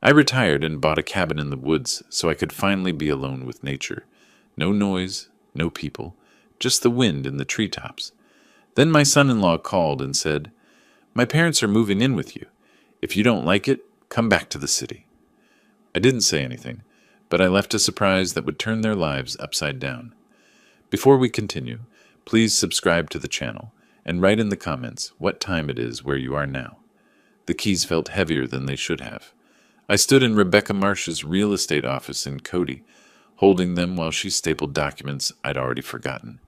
I retired and bought a cabin in the woods so I could finally be alone with nature. No noise, no people, just the wind in the treetops. Then my son-in-law called and said, "My parents are moving in with you. If you don't like it, come back to the city." I didn't say anything, but I left a surprise that would turn their lives upside down. Before we continue, please subscribe to the channel and write in the comments what time it is where you are now. The keys felt heavier than they should have. I stood in Rebecca Marsh's real estate office in Cody, holding them while she stapled documents I'd already forgotten.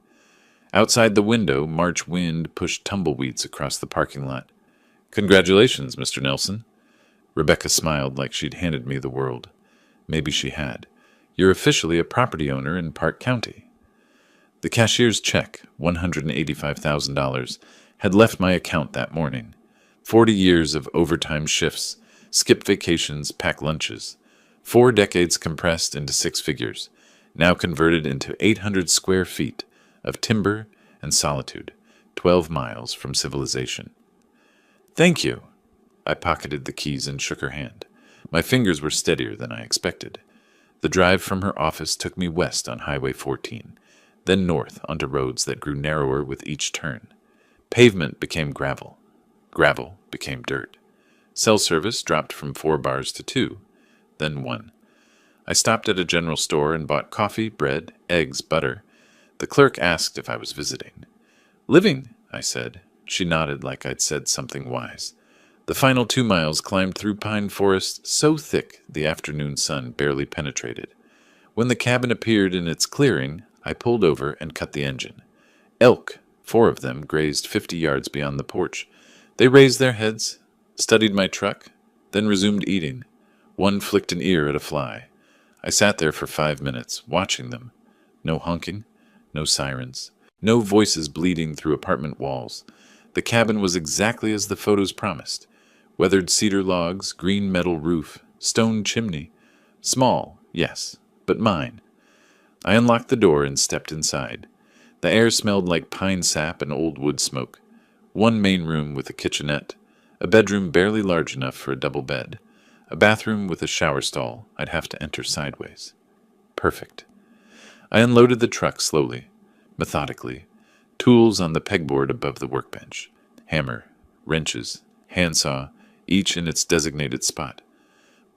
Outside the window, March wind pushed tumbleweeds across the parking lot. "Congratulations, Mr. Nelson." Rebecca smiled like she'd handed me the world. Maybe she had. "You're officially a property owner in Park County." The cashier's check, $185,000, had left my account that morning. 40 years of overtime shifts, skip vacations, pack lunches. 4 decades compressed into 6 figures, now converted into 800 square feet of timber and solitude, 12 miles from civilization. "Thank you." I pocketed the keys and shook her hand. My fingers were steadier than I expected. The drive from her office took me west on Highway 14, then north onto roads that grew narrower with each turn. Pavement became gravel. Gravel became dirt. Cell service dropped from 4 bars to 2, then 1. I stopped at a general store and bought coffee, bread, eggs, butter. The clerk asked if I was visiting. "Living," I said. She nodded like I'd said something wise. The final 2 miles climbed through pine forest so thick the afternoon sun barely penetrated. When the cabin appeared in its clearing, I pulled over and cut the engine. Elk, 4 of them, grazed 50 yards beyond the porch. They raised their heads, studied my truck, then resumed eating. One flicked an ear at a fly. I sat there for 5 minutes, watching them. No honking, no sirens, no voices bleeding through apartment walls. The cabin was exactly as the photos promised. Weathered cedar logs, green metal roof, stone chimney. Small, yes, but mine. I unlocked the door and stepped inside. The air smelled like pine sap and old wood smoke. 1 main room with a kitchenette, a bedroom barely large enough for a double bed, a bathroom with a shower stall I'd have to enter sideways. Perfect. I unloaded the truck slowly, methodically, tools on the pegboard above the workbench, hammer, wrenches, handsaw, each in its designated spot.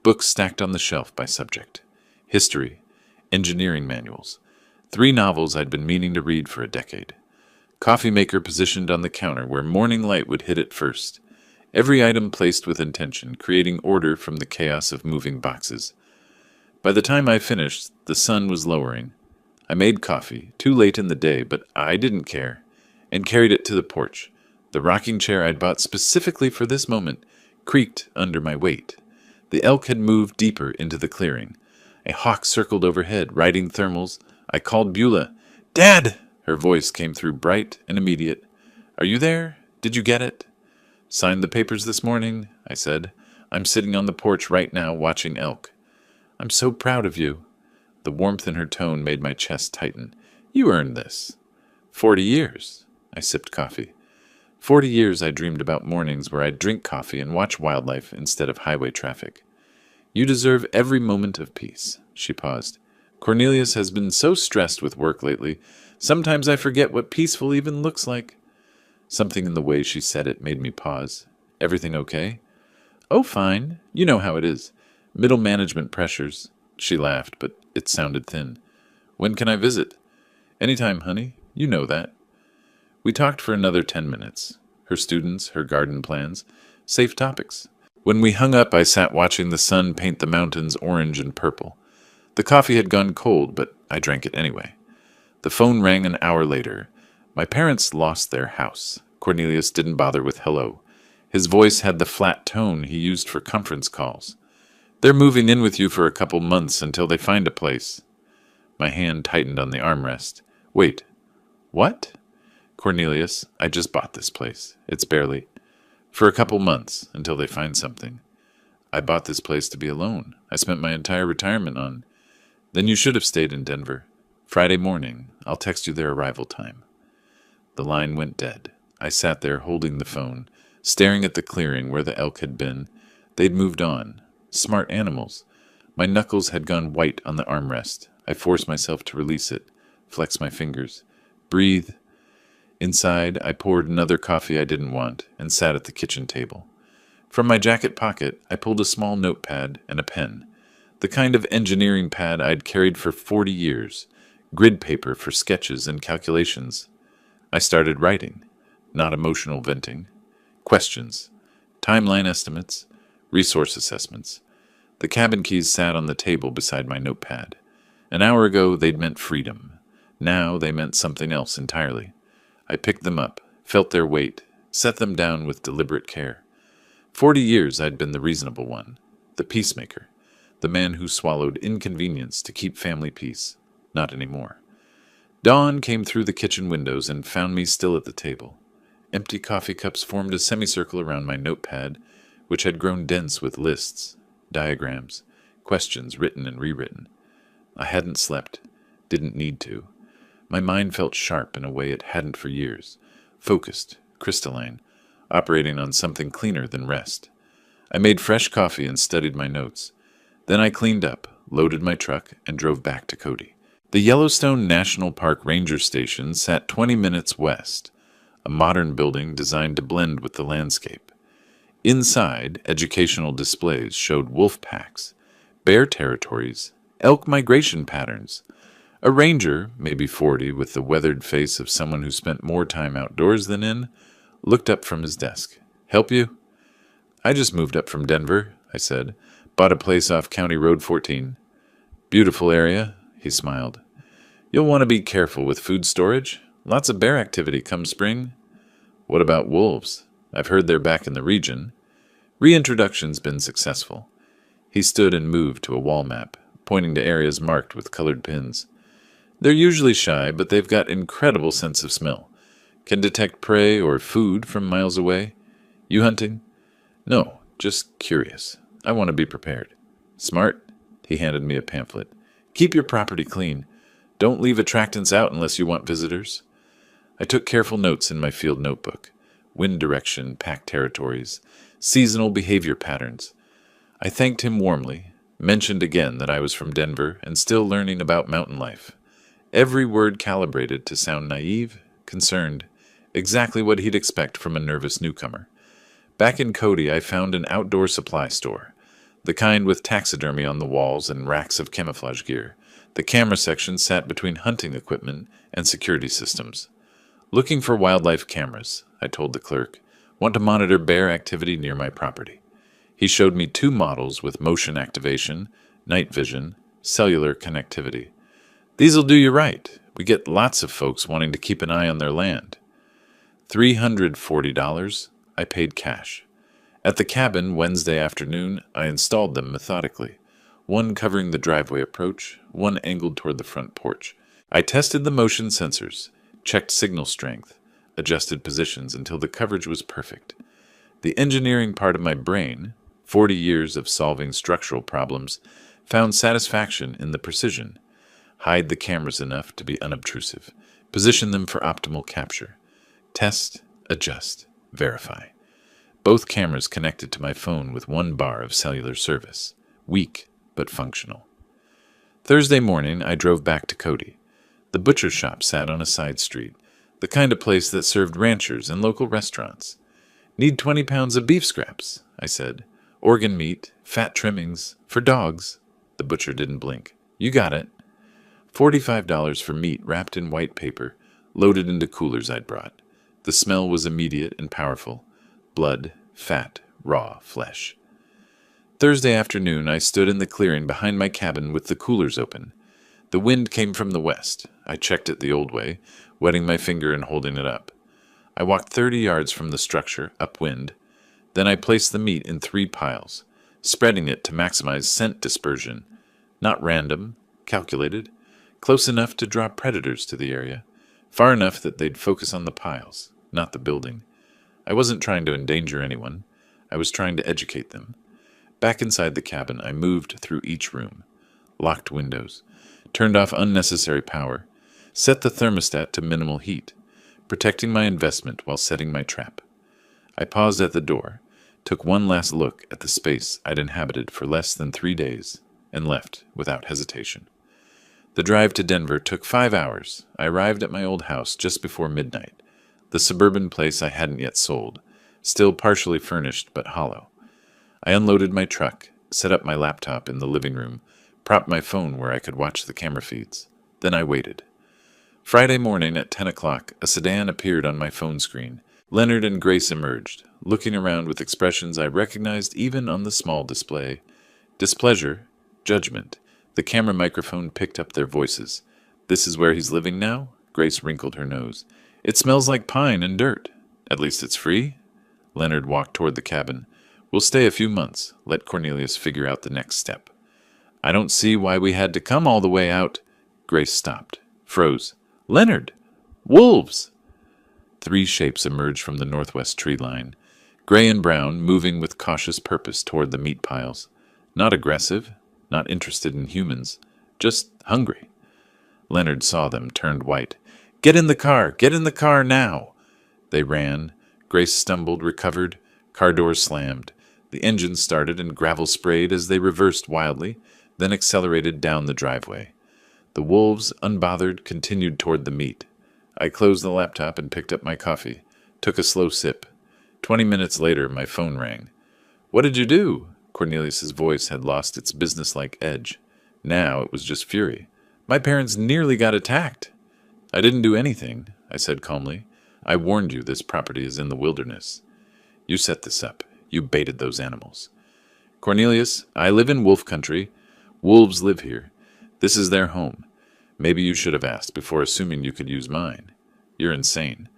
Books stacked on the shelf by subject. History, engineering manuals. 3 novels I'd been meaning to read for a decade. Coffee maker positioned on the counter where morning light would hit it first. Every item placed with intention, creating order from the chaos of moving boxes. By the time I finished, the sun was lowering. I made coffee, too late in the day, but I didn't care, and carried it to the porch. The rocking chair I'd bought specifically for this moment creaked under my weight. The elk had moved deeper into the clearing. A hawk circled overhead, riding thermals. I called Beulah. "Dad!" Her voice came through bright and immediate. "Are you there? Did you get it?" "Signed the papers this morning," I said. "I'm sitting on the porch right now watching elk." "I'm so proud of you." The warmth in her tone made my chest tighten. "You earned this." 40 years. I sipped coffee. 40 years I dreamed about mornings where I'd drink coffee and watch wildlife instead of highway traffic. "You deserve every moment of peace." She paused. "Cornelius has been so stressed with work lately. Sometimes I forget what peaceful even looks like." Something in the way she said it made me pause. "Everything okay?" "Oh, fine. You know how it is. Middle management pressures." She laughed, but it sounded thin. "When can I visit?" "Anytime, honey. You know that." We talked for another 10 minutes. Her students, her garden plans, safe topics. When we hung up, I sat watching the sun paint the mountains orange and purple. The coffee had gone cold, but I drank it anyway. The phone rang an hour later. My parents lost their house. Cornelius didn't bother with hello. His voice had the flat tone he used for conference calls. "They're moving in with you for a couple months until they find a place." My hand tightened on the armrest. "Wait. What?" "Cornelius, I just bought this place. It's barely... For a couple months, until they find something. I bought this place to be alone. I spent my entire retirement on... Then you should have stayed in Denver. Friday morning. I'll text you their arrival time." The line went dead. I sat there holding the phone, staring at the clearing where the elk had been. They'd moved on. Smart animals. My knuckles had gone white on the armrest. I forced myself to release it, flex my fingers. Breathe. Inside, I poured another coffee I didn't want and sat at the kitchen table. From my jacket pocket, I pulled a small notepad and a pen. The kind of engineering pad I'd carried for 40 years. Grid paper for sketches and calculations. I started writing. Not emotional venting. Questions. Timeline estimates. Resource assessments. The cabin keys sat on the table beside my notepad. An hour ago, they'd meant freedom. Now they meant something else entirely. I picked them up, felt their weight, set them down with deliberate care. 40 years I'd been the reasonable one, the peacemaker, the man who swallowed inconvenience to keep family peace. Not anymore. Dawn came through the kitchen windows and found me still at the table. Empty coffee cups formed a semicircle around my notepad, which had grown dense with lists, diagrams, questions written and rewritten. I hadn't slept, didn't need to. My mind felt sharp in a way it hadn't for years, focused, crystalline, operating on something cleaner than rest. I made fresh coffee and studied my notes. Then I cleaned up, loaded my truck, and drove back to Cody. The Yellowstone National Park Ranger Station sat 20 minutes west, a modern building designed to blend with the landscape. Inside, educational displays showed wolf packs, bear territories, elk migration patterns. A ranger, maybe 40, with the weathered face of someone who spent more time outdoors than in, looked up from his desk. "Help you?" "I just moved up from Denver," I said. "Bought a place off County Road 14. "Beautiful area," he smiled. "You'll want to be careful with food storage. Lots of bear activity come spring." "What about wolves? I've heard they're back in the region." "Reintroduction's been successful." He stood and moved to a wall map, pointing to areas marked with colored pins. "They're usually shy, but they've got incredible sense of smell. Can detect prey or food from miles away. You hunting?" "No, just curious. I want to be prepared." "Smart." He handed me a pamphlet. "Keep your property clean. Don't leave attractants out unless you want visitors." I took careful notes in my field notebook. Wind direction, pack territories, seasonal behavior patterns. I thanked him warmly, mentioned again that I was from Denver and still learning about mountain life. Every word calibrated to sound naive, concerned, exactly what he'd expect from a nervous newcomer. Back in Cody, I found an outdoor supply store, the kind with taxidermy on the walls and racks of camouflage gear. The camera section sat between hunting equipment and security systems. "Looking for wildlife cameras," I told the clerk. "Want to monitor bear activity near my property." He showed me 2 models with motion activation, night vision, cellular connectivity. "These'll do you right. We get lots of folks wanting to keep an eye on their land." $340. I paid cash. At the cabin Wednesday afternoon, I installed them methodically, one covering the driveway approach, one angled toward the front porch. I tested the motion sensors, checked signal strength, adjusted positions until the coverage was perfect. The engineering part of my brain, 40 years of solving structural problems, found satisfaction in the precision. Hide the cameras enough to be unobtrusive. Position them for optimal capture. Test, adjust, verify. Both cameras connected to my phone with 1 bar of cellular service. Weak, but functional. Thursday morning, I drove back to Cody. The butcher shop sat on a side street, the kind of place that served ranchers and local restaurants. "Need 20 pounds of beef scraps," I said. "Organ meat, fat trimmings, for dogs." The butcher didn't blink. "You got it." $45 for meat wrapped in white paper, loaded into coolers I'd brought. The smell was immediate and powerful. Blood, fat, raw flesh. Thursday afternoon, I stood in the clearing behind my cabin with the coolers open. The wind came from the west. I checked it the old way, wetting my finger and holding it up. I walked 30 yards from the structure, upwind. Then I placed the meat in 3 piles, spreading it to maximize scent dispersion. Not random, calculated. Close enough to draw predators to the area. Far enough that they'd focus on the piles, not the building. I wasn't trying to endanger anyone. I was trying to educate them. Back inside the cabin, I moved through each room. Locked windows. Turned off unnecessary power. Set the thermostat to minimal heat, protecting my investment while setting my trap. I paused at the door, took one last look at the space I'd inhabited for less than 3 days, and left without hesitation. The drive to Denver took 5 hours. I arrived at my old house just before midnight, the suburban place I hadn't yet sold, still partially furnished but hollow. I unloaded my truck, set up my laptop in the living room, propped my phone where I could watch the camera feeds. Then I waited. Friday morning at 10 o'clock, a sedan appeared on my phone screen. Leonard and Grace emerged, looking around with expressions I recognized even on the small display. Displeasure, judgment. The camera microphone picked up their voices. "This is where he's living now?" Grace wrinkled her nose. "It smells like pine and dirt. At least it's free?" Leonard walked toward the cabin. "We'll stay a few months. Let Cornelius figure out the next step." "I don't see why we had to come all the way out." Grace stopped, froze. "Leonard! Wolves!" 3 shapes emerged from the northwest tree line, gray and brown, moving with cautious purpose toward the meat piles. Not aggressive, not interested in humans, just hungry. Leonard saw them, turned white. "Get in the car! Get in the car now!" They ran. Grace stumbled, recovered. Car doors slammed. The engine started and gravel sprayed as they reversed wildly, then accelerated down the driveway. The wolves, unbothered, continued toward the meat. I closed the laptop and picked up my coffee, took a slow sip. 20 minutes later, my phone rang. "What did you do?" Cornelius's voice had lost its businesslike edge. Now it was just fury. "My parents nearly got attacked." "I didn't do anything," I said calmly. "I warned you this property is in the wilderness. You set this up. You baited those animals." "Cornelius, I live in wolf country. Wolves live here. This is their home. Maybe you should have asked before assuming you could use mine. You're insane.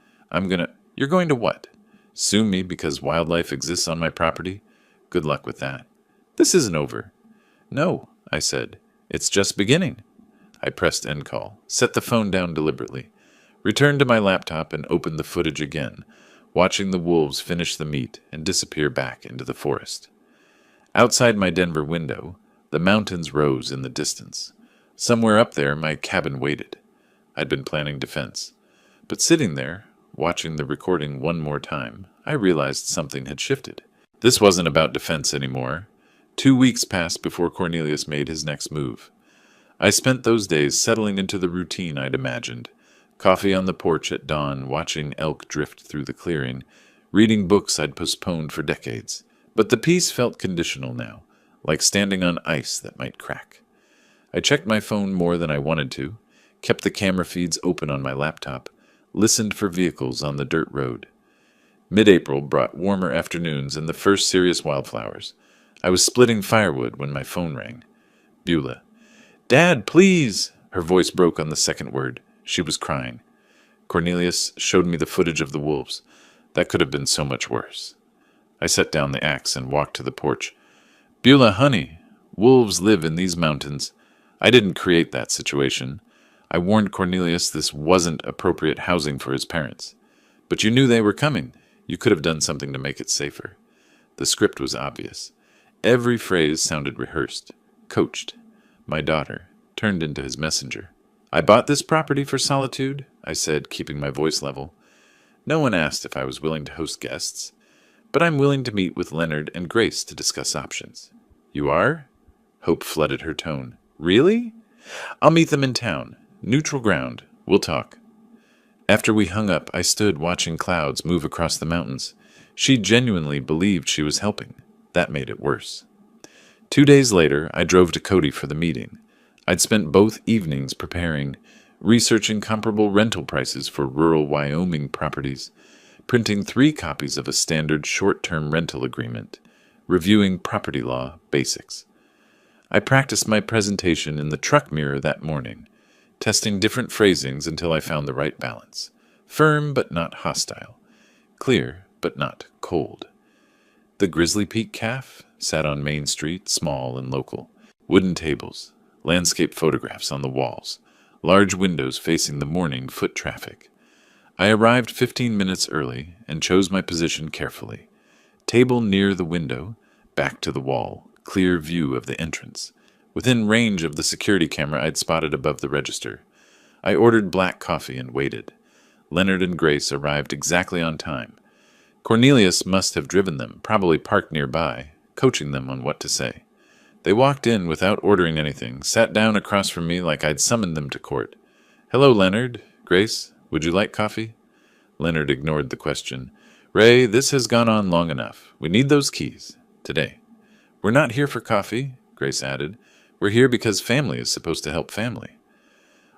You're going to what? Sue me because wildlife exists on my property? Good luck with that. This isn't over." "No," I said. "It's just beginning." I pressed end call, set the phone down deliberately, returned to my laptop and opened the footage again, watching the wolves finish the meat and disappear back into the forest. Outside my Denver window, the mountains rose in the distance. Somewhere up there, my cabin waited. I'd been planning defense. But sitting there, watching the recording one more time, I realized something had shifted. This wasn't about defense anymore. 2 weeks passed before Cornelius made his next move. I spent those days settling into the routine I'd imagined. Coffee on the porch at dawn, watching elk drift through the clearing, reading books I'd postponed for decades. But the peace felt conditional now, like standing on ice that might crack. I checked my phone more than I wanted to, kept the camera feeds open on my laptop, listened for vehicles on the dirt road. Mid-April brought warmer afternoons and the first serious wildflowers. I was splitting firewood when my phone rang. Beulah. "Dad, please!" Her voice broke on the second word. She was crying. Cornelius showed me the footage of the wolves. That could have been so much worse. I set down the axe and walked to the porch. "Beulah, honey, wolves live in these mountains. I didn't create that situation. I warned Cornelius this wasn't appropriate housing for his parents. But you knew they were coming. You could have done something to make it safer." The script was obvious. Every phrase sounded rehearsed, coached. My daughter turned into his messenger. "I bought this property for solitude," I said, keeping my voice level. "No one asked if I was willing to host guests, but I'm willing to meet with Leonard and Grace to discuss options." "You are?" Hope flooded her tone. "Really?" "I'll meet them in town. Neutral ground. We'll talk." After we hung up, I stood watching clouds move across the mountains. She genuinely believed she was helping. That made it worse. 2 days later, I drove to Cody for the meeting. I'd spent both evenings preparing, researching comparable rental prices for rural Wyoming properties, printing 3 copies of a standard short-term rental agreement, reviewing property law basics. I practiced my presentation in the truck mirror that morning, testing different phrasings until I found the right balance. Firm but not hostile. Clear but not cold. The Grizzly Peak Calf sat on Main Street, small and local. Wooden tables, landscape photographs on the walls, large windows facing the morning foot traffic. I arrived 15 minutes early and chose my position carefully. Table near the window, back to the wall, clear view of the entrance. Within range of the security camera I'd spotted above the register. I ordered black coffee and waited. Leonard and Grace arrived exactly on time. Cornelius must have driven them, probably parked nearby, coaching them on what to say. They walked in without ordering anything, sat down across from me like I'd summoned them to court. "Hello, Leonard. Grace, would you like coffee?" Leonard ignored the question. "Ray, this has gone on long enough. We need those keys. Today." "We're not here for coffee," Grace added. "We're here because family is supposed to help family."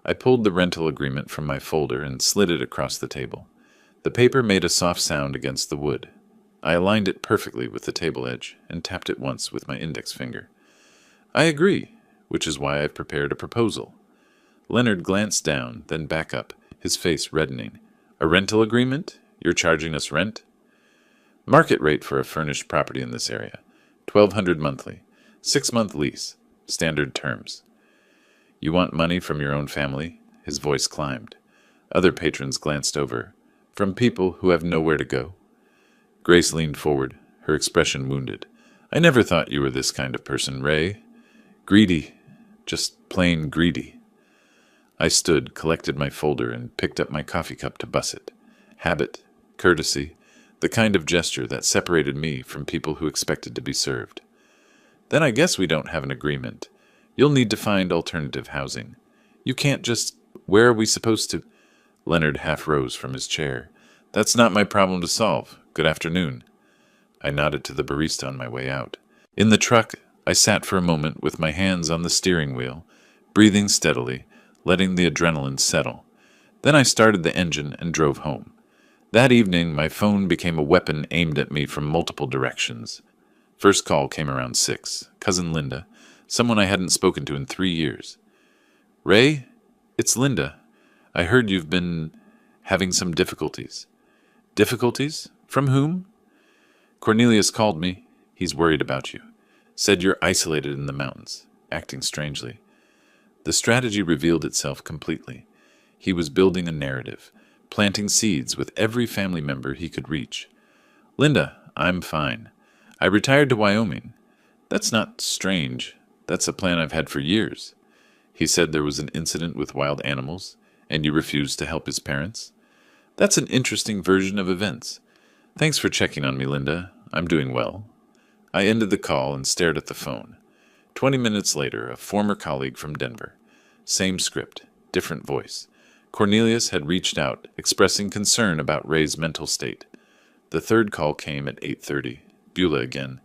I pulled the rental agreement from my folder and slid it across the table. The paper made a soft sound against the wood. I aligned it perfectly with the table edge and tapped it once with my index finger. "I agree, which is why I've prepared a proposal." Leonard glanced down, then back up, his face reddening. "A rental agreement? You're charging us rent?" "Market rate for a furnished property in this area. $1,200 monthly. 6-month lease. Standard terms." "You want money from your own family?" His voice climbed. Other patrons glanced over. "From people who have nowhere to go?" Grace leaned forward, her expression wounded. "I never thought you were this kind of person, Ray. Greedy. Just plain greedy." I stood, collected my folder, and picked up my coffee cup to buss it. Habit, courtesy, the kind of gesture that separated me from people who expected to be served. "Then I guess we don't have an agreement. You'll need to find alternative housing. You can't just... Where are we supposed to..." Leonard half rose from his chair. "That's not my problem to solve. Good afternoon." I nodded to the barista on my way out. In the truck, I sat for a moment with my hands on the steering wheel, breathing steadily, letting the adrenaline settle. Then I started the engine and drove home. That evening, my phone became a weapon aimed at me from multiple directions. First call came around 6. Cousin Linda, someone I hadn't spoken to in 3 years. "Ray, it's Linda. I heard you've been having some difficulties." "Difficulties? From whom?" "Cornelius called me. He's worried about you. Said you're isolated in the mountains, acting strangely." The strategy revealed itself completely. He was building a narrative, planting seeds with every family member he could reach. "Linda, I'm fine. I retired to Wyoming." "That's not strange. That's a plan I've had for years." "He said there was an incident with wild animals, and you refused to help his parents." "That's an interesting version of events. Thanks for checking on me, Linda. I'm doing well." I ended the call and stared at the phone. 20 minutes later, a former colleague from Denver. Same script, different voice. Cornelius had reached out, expressing concern about Ray's mental state. The third call came at 8:30. Beulah again.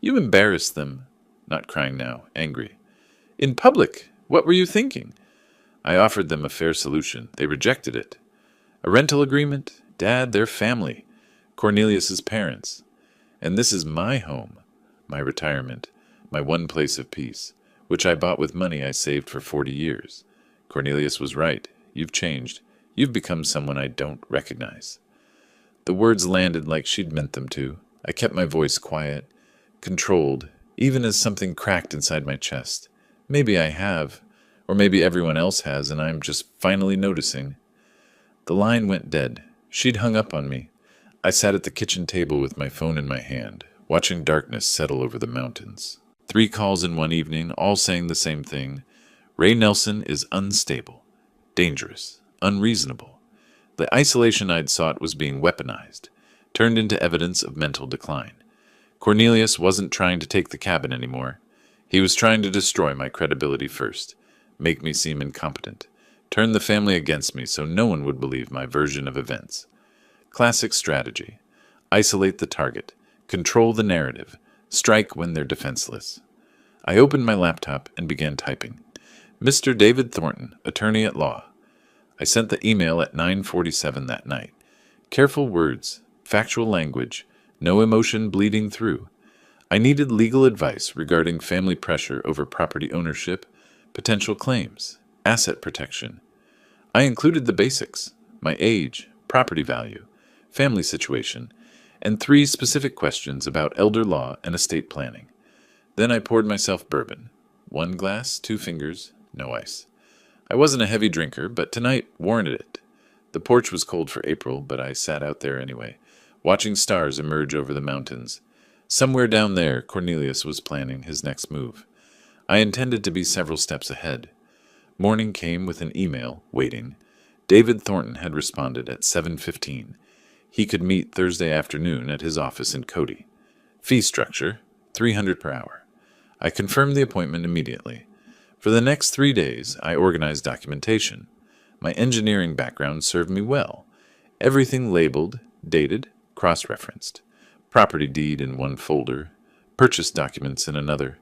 "You embarrassed them." Not crying now, angry. "In public. What were you thinking?" I offered them a fair solution. They rejected it. "A rental agreement? Dad, they're family. Cornelius's parents. And this is my home, my retirement, my one place of peace, which I bought with money I saved for 40 years. Cornelius was right. You've changed. You've become someone I don't recognize." The words landed like she'd meant them to. I kept my voice quiet, controlled, even as something cracked inside my chest. Maybe I have, or maybe everyone else has, and I'm just finally noticing. The line went dead. She'd hung up on me. I sat at the kitchen table with my phone in my hand, watching darkness settle over the mountains. 3 calls in one evening, all saying the same thing. Ray Nelson is unstable, dangerous, unreasonable. The isolation I'd sought was being weaponized, turned into evidence of mental decline. Cornelius wasn't trying to take the cabin anymore. He was trying to destroy my credibility first, make me seem incompetent, turn the family against me so no one would believe my version of events. Classic strategy. Isolate the target, control the narrative, strike when they're defenseless. I opened my laptop and began typing. "Mr. David Thornton, attorney at law." I sent the email at 9:47 that night. Careful words, factual language, no emotion bleeding through. I needed legal advice regarding family pressure over property ownership, potential claims, asset protection. I included the basics: my age, property value, family situation, and 3 specific questions about elder law and estate planning. Then I poured myself bourbon. 1 glass, 2 fingers, no ice. I wasn't a heavy drinker, but tonight warranted it. The porch was cold for April, but I sat out there anyway, watching stars emerge over the mountains. Somewhere down there, Cornelius was planning his next move. I intended to be several steps ahead. Morning came with an email, waiting. David Thornton had responded at 7:15. He could meet Thursday afternoon at his office in Cody. Fee structure, $300 per hour. I confirmed the appointment immediately. For the next 3 days, I organized documentation. My engineering background served me well. Everything labeled, dated, cross-referenced. Property deed in one folder, purchase documents in another,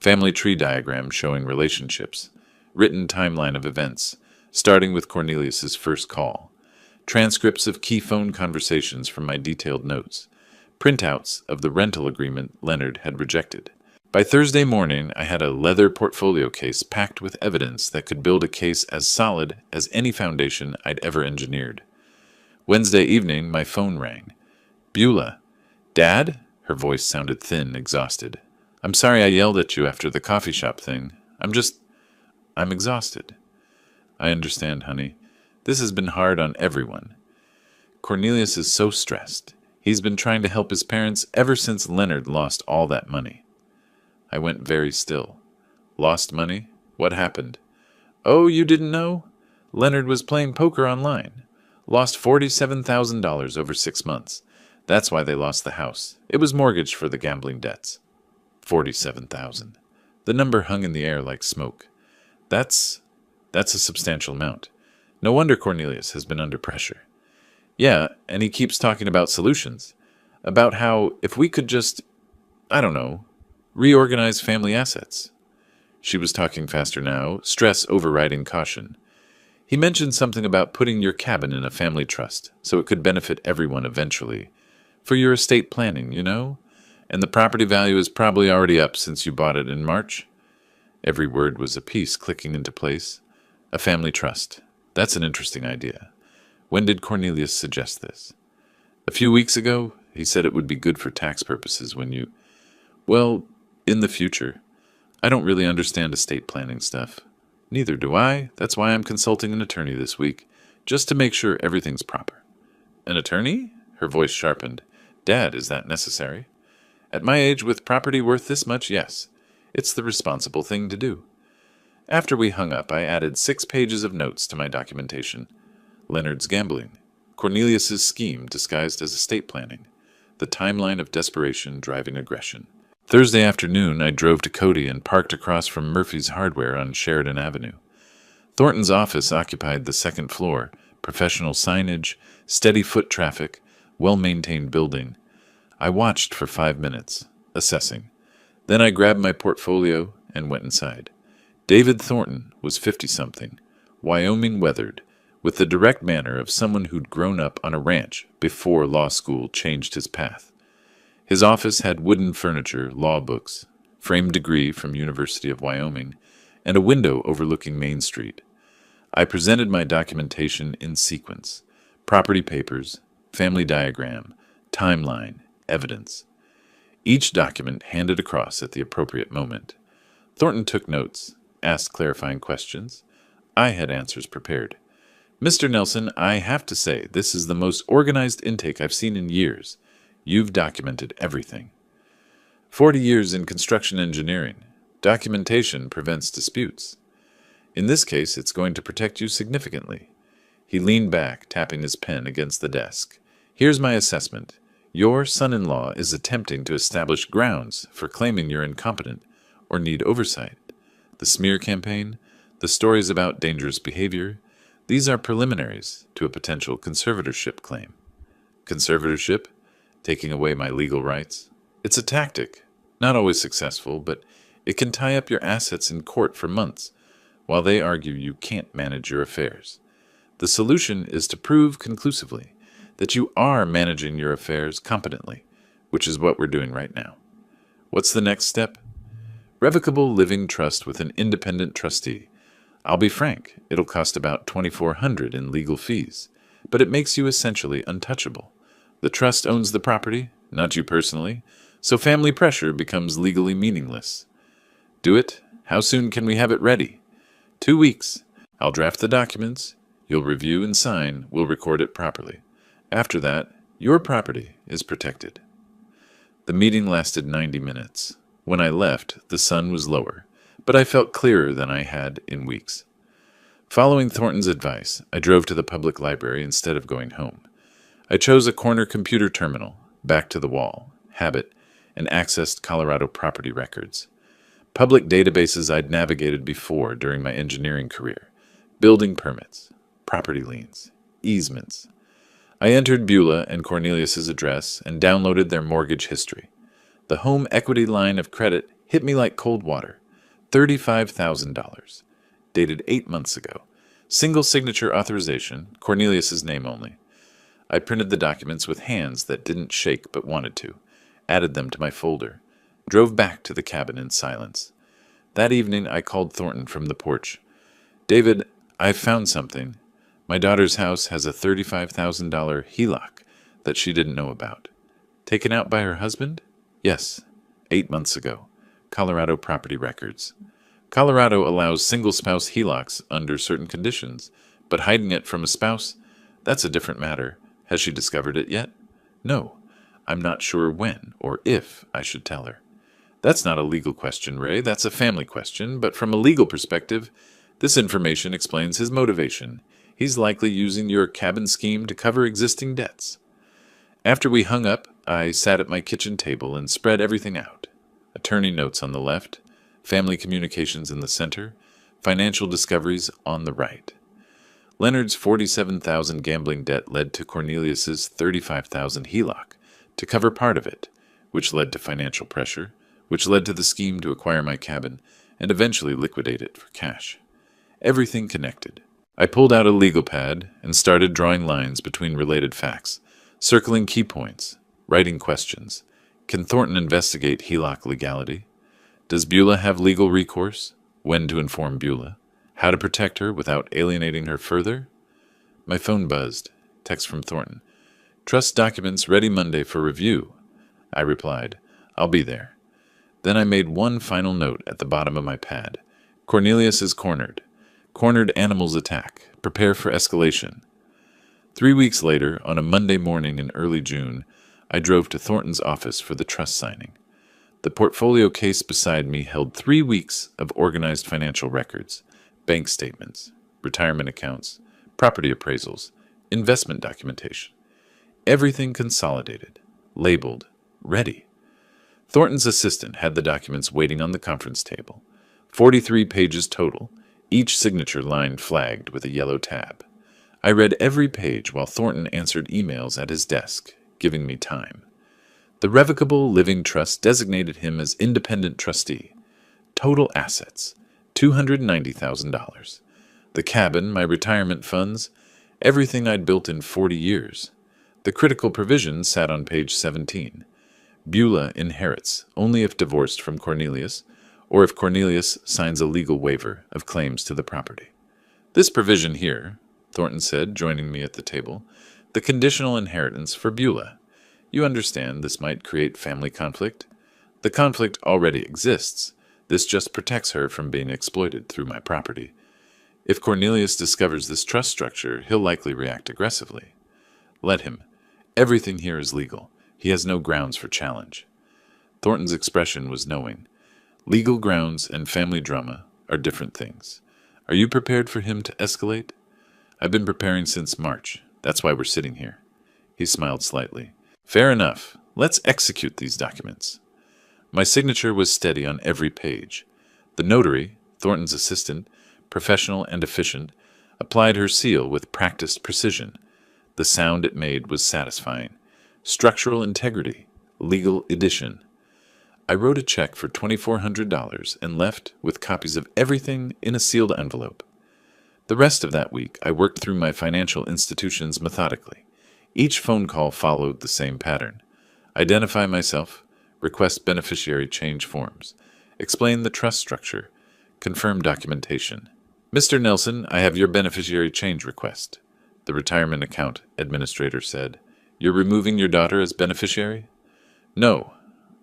family tree diagram showing relationships, written timeline of events, starting with Cornelius's first call, transcripts of key phone conversations from my detailed notes, printouts of the rental agreement Leonard had rejected. By Thursday morning, I had a leather portfolio case packed with evidence that could build a case as solid as any foundation I'd ever engineered. Wednesday evening, my phone rang. Beulah. Dad? Her voice sounded thin, exhausted. I'm sorry I yelled at you after the coffee shop thing. I'm exhausted. I understand, honey. This has been hard on everyone. Cornelius is so stressed. He's been trying to help his parents ever since Leonard lost all that money. I went very still. Lost money? What happened? Oh, you didn't know? Leonard was playing poker online. Lost $47,000 over 6 months. That's why they lost the house. It was mortgaged for the gambling debts. 47,000. The number hung in the air like smoke. That's a substantial amount. No wonder Cornelius has been under pressure. Yeah, and he keeps talking about solutions. About how if we could just, reorganize family assets. She was talking faster now, stress overriding caution. He mentioned something about putting your cabin in a family trust so it could benefit everyone eventually. For your estate planning, you know? And the property value is probably already up since you bought it in March. Every word was a piece clicking into place. A family trust. That's an interesting idea. When did Cornelius suggest this? A few weeks ago, he said it would be good for tax purposes when you... Well, in the future. I don't really understand estate planning stuff. Neither do I. That's why I'm consulting an attorney this week, just to make sure everything's proper. An attorney? Her voice sharpened. Dad, is that necessary? At my age, with property worth this much, yes. It's the responsible thing to do. After we hung up, I added 6 pages of notes to my documentation. Leonard's gambling. Cornelius's scheme disguised as estate planning. The timeline of desperation driving aggression. Thursday afternoon, I drove to Cody and parked across from Murphy's Hardware on Sheridan Avenue. Thornton's office occupied the 2nd floor, professional signage, steady foot traffic, well-maintained building. I watched for 5 minutes, assessing. Then I grabbed my portfolio and went inside. David Thornton was 50-something, Wyoming weathered, with the direct manner of someone who'd grown up on a ranch before law school changed his path. His office had wooden furniture, law books, framed degree from University of Wyoming, and a window overlooking Main Street. I presented my documentation in sequence: property papers, family diagram, timeline, evidence. Each document handed across at the appropriate moment. Thornton took notes, asked clarifying questions. I had answers prepared. Mr. Nelson, I have to say, this is the most organized intake I've seen in years. You've documented everything. 40 years in construction engineering. Documentation prevents disputes. In this case, it's going to protect you significantly. He leaned back, tapping his pen against the desk. Here's my assessment. Your son-in-law is attempting to establish grounds for claiming you're incompetent or need oversight. The smear campaign, the stories about dangerous behavior, these are preliminaries to a potential conservatorship claim. Conservatorship? Taking away my legal rights? It's a tactic, not always successful, but it can tie up your assets in court for months, while they argue you can't manage your affairs. The solution is to prove conclusively that you are managing your affairs competently, which is what we're doing right now. What's the next step? Revocable living trust with an independent trustee. I'll be frank, it'll cost about $2,400 in legal fees, but it makes you essentially untouchable. The trust owns the property, not you personally, so family pressure becomes legally meaningless. Do it? How soon can we have it ready? 2 weeks. I'll draft the documents. You'll review and sign. We'll record it properly. After that, your property is protected. The meeting lasted 90 minutes. When I left, the sun was lower, but I felt clearer than I had in weeks. Following Thornton's advice, I drove to the public library instead of going home. I chose a corner computer terminal, back to the wall, habit, and accessed Colorado property records. Public databases I'd navigated before during my engineering career. Building permits, property liens, easements. I entered Beulah and Cornelius's address and downloaded their mortgage history. The home equity line of credit hit me like cold water. $35,000. Dated 8 months ago. Single signature authorization, Cornelius's name only. I printed the documents with hands that didn't shake but wanted to, added them to my folder, drove back to the cabin in silence. That evening I called Thornton from the porch. "David, I've found something. My daughter's house has a $35,000 HELOC that she didn't know about. Taken out by her husband? Yes, 8 months ago. Colorado property records. Colorado allows single-spouse HELOCs under certain conditions, but hiding it from a spouse, that's a different matter. Has she discovered it yet? No. I'm not sure when or if I should tell her. That's not a legal question, Ray. That's a family question, but from a legal perspective, this information explains his motivation. He's likely using your cabin scheme to cover existing debts." After we hung up, I sat at my kitchen table and spread everything out. Attorney notes on the left, family communications in the center, financial discoveries on the right. Leonard's $47,000 gambling debt led to Cornelius's $35,000 HELOC to cover part of it, which led to financial pressure, which led to the scheme to acquire my cabin and eventually liquidate it for cash. Everything connected. I pulled out a legal pad and started drawing lines between related facts, circling key points, writing questions. Can Thornton investigate HELOC legality? Does Beulah have legal recourse? When to inform Beulah? How to protect her without alienating her further? My phone buzzed. Text from Thornton. "Trust documents ready Monday for review." I replied, "I'll be there." Then I made one final note at the bottom of my pad. Cornelius is cornered. Cornered animals attack. Prepare for escalation. 3 weeks later, on a Monday morning in early June, I drove to Thornton's office for the trust signing. The portfolio case beside me held 3 weeks of organized financial records, bank statements, retirement accounts, property appraisals, investment documentation. Everything consolidated, labeled, ready. Thornton's assistant had the documents waiting on the conference table. 43 pages total, each signature line flagged with a yellow tab. I read every page while Thornton answered emails at his desk, giving me time. The Revocable Living Trust designated him as independent trustee. Total assets, $290,000. The cabin, my retirement funds, everything I'd built in 40 years. The critical provisions sat on page 17. Beulah inherits only if divorced from Cornelius, or if Cornelius signs a legal waiver of claims to the property. "This provision here," Thornton said, joining me at the table, "the conditional inheritance for Beulah. You understand this might create family conflict? The conflict already exists. This just protects her from being exploited through my property. If Cornelius discovers this trust structure, he'll likely react aggressively. Let him. Everything here is legal. He has no grounds for challenge." Thornton's expression was knowing. Legal grounds and family drama are different things. Are you prepared for him to escalate? I've been preparing since March. That's why we're sitting here. He smiled slightly. Fair enough. Let's execute these documents. My signature was steady on every page. The notary, Thornton's assistant, professional and efficient, applied her seal with practiced precision. The sound it made was satisfying. Structural integrity. Legal edition. I wrote a check for $2,400 and left with copies of everything in a sealed envelope. The rest of that week, I worked through my financial institutions methodically. Each phone call followed the same pattern. Identify myself, request beneficiary change forms, explain the trust structure, confirm documentation. "Mr. Nelson, I have your beneficiary change request," the retirement account administrator said. "You're removing your daughter as beneficiary?" "No.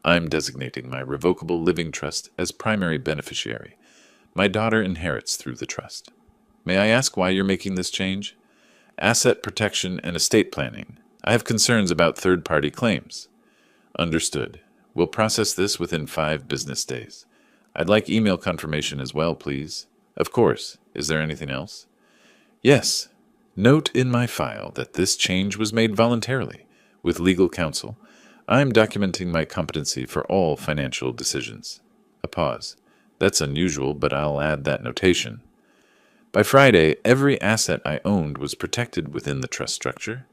I'm designating my revocable living trust as primary beneficiary. My daughter inherits through the trust." "May I ask why you're making this change?" "Asset protection and estate planning. I have concerns about third-party claims." "Understood. We'll process this within 5 business days. I'd like email confirmation as well, please." "Of course. Is there anything else?" "Yes. Note in my file that this change was made voluntarily, with legal counsel. I am documenting my competency for all financial decisions. A pause. That's unusual, but I'll add that notation. By Friday, every asset I owned was protected within the trust structure.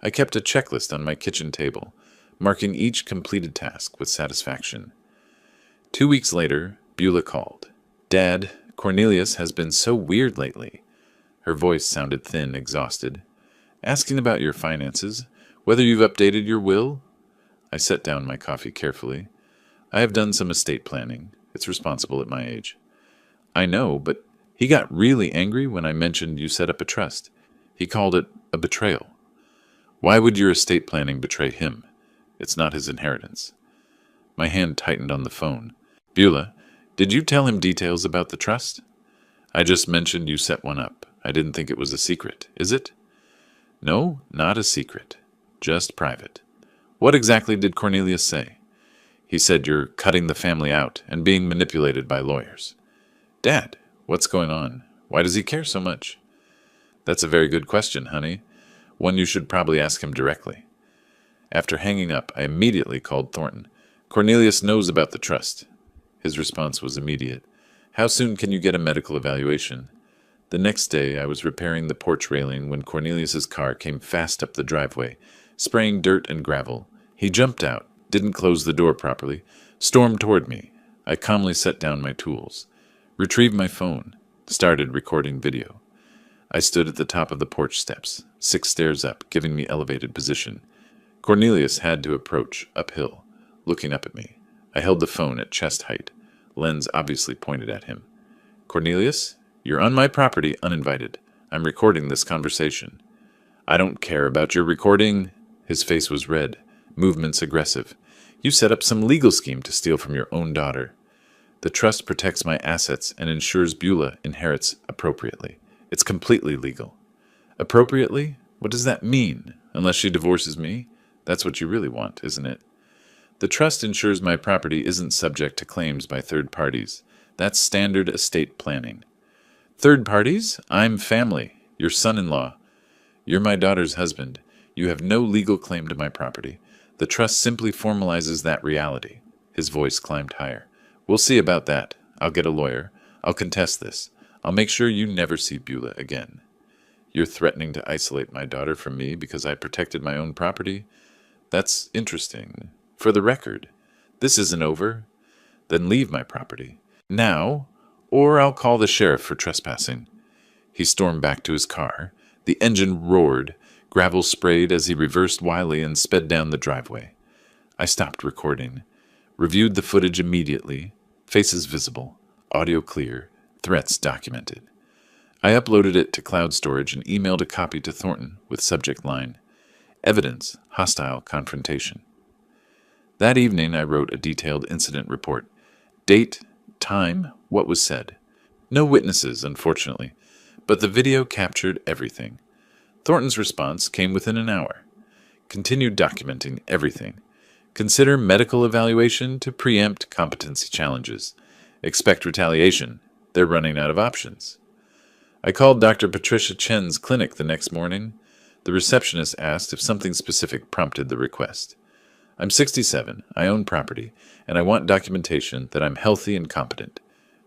I kept a checklist on my kitchen table, marking each completed task with satisfaction. 2 weeks later, Beulah called. "Dad, Cornelius has been so weird lately." Her voice sounded thin, exhausted. "Asking about your finances, whether you've updated your will?" I set down my coffee carefully. "I have done some estate planning. It's responsible at my age." "I know, but he got really angry when I mentioned you set up a trust. He called it a betrayal." "Why would your estate planning betray him? It's not his inheritance." My hand tightened on the phone. "Beulah, did you tell him details about the trust?" "I just mentioned you set one up. I didn't think it was a secret. Is it?" "No, not a secret. Just private." "What exactly did Cornelius say?" "He said you're cutting the family out and being manipulated by lawyers." "Dad, what's going on? Why does he care so much?" "That's a very good question, honey. One you should probably ask him directly." After hanging up, I immediately called Thornton. "Cornelius knows about the trust." His response was immediate. "How soon can you get a medical evaluation?" The next day, I was repairing the porch railing when Cornelius's car came fast up the driveway, spraying dirt and gravel. He jumped out, didn't close the door properly, stormed toward me. I calmly set down my tools, retrieved my phone, started recording video. I stood at the top of the porch steps, 6 stairs up, giving me elevated position. Cornelius had to approach, uphill, looking up at me. I held the phone at chest height, lens obviously pointed at him. "Cornelius? You're on my property uninvited. I'm recording this conversation." "I don't care about your recording." His face was red, movements aggressive. "You set up some legal scheme to steal from your own daughter." "The trust protects my assets and ensures Beulah inherits appropriately. It's completely legal." "Appropriately? What does that mean? Unless she divorces me? That's what you really want, isn't it?" "The trust ensures my property isn't subject to claims by third parties. That's standard estate planning." "Third parties? I'm family. Your son-in-law. You're my daughter's husband. You have no legal claim to my property. The trust simply formalizes that reality." His voice climbed higher. "We'll see about that. I'll get a lawyer. I'll contest this. I'll make sure you never see Beulah again." "You're threatening to isolate my daughter from me because I protected my own property? That's interesting. For the record, this isn't over. Then leave my property. Now, or I'll call the sheriff for trespassing." He stormed back to his car. The engine roared. Gravel sprayed as he reversed wildly and sped down the driveway. I stopped recording. Reviewed the footage immediately. Faces visible. Audio clear. Threats documented. I uploaded it to cloud storage and emailed a copy to Thornton with subject line, "Evidence, hostile confrontation." That evening I wrote a detailed incident report. Date, time, what was said. No witnesses, unfortunately, but the video captured everything. Thornton's response came within an hour. Continued documenting everything. Consider medical evaluation to preempt competency challenges. Expect retaliation. They're running out of options. I called Dr. Patricia Chen's clinic the next morning. The receptionist asked if something specific prompted the request. "I'm 67, I own property, and I want documentation that I'm healthy and competent.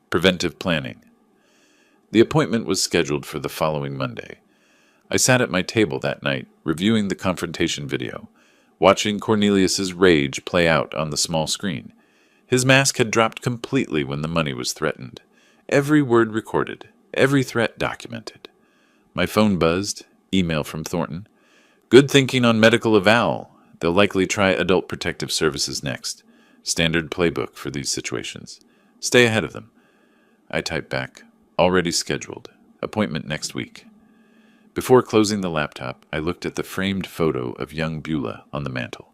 Preventive planning." The appointment was scheduled for the following Monday. I sat at my table that night, reviewing the confrontation video, watching Cornelius's rage play out on the small screen. His mask had dropped completely when the money was threatened. Every word recorded, every threat documented. My phone buzzed, email from Thornton. "Good thinking on medical eval. They'll likely try Adult Protective Services next. Standard playbook for these situations. Stay ahead of them." I typed back, "Already scheduled. Appointment next week." Before closing the laptop, I looked at the framed photo of young Beulah on the mantel.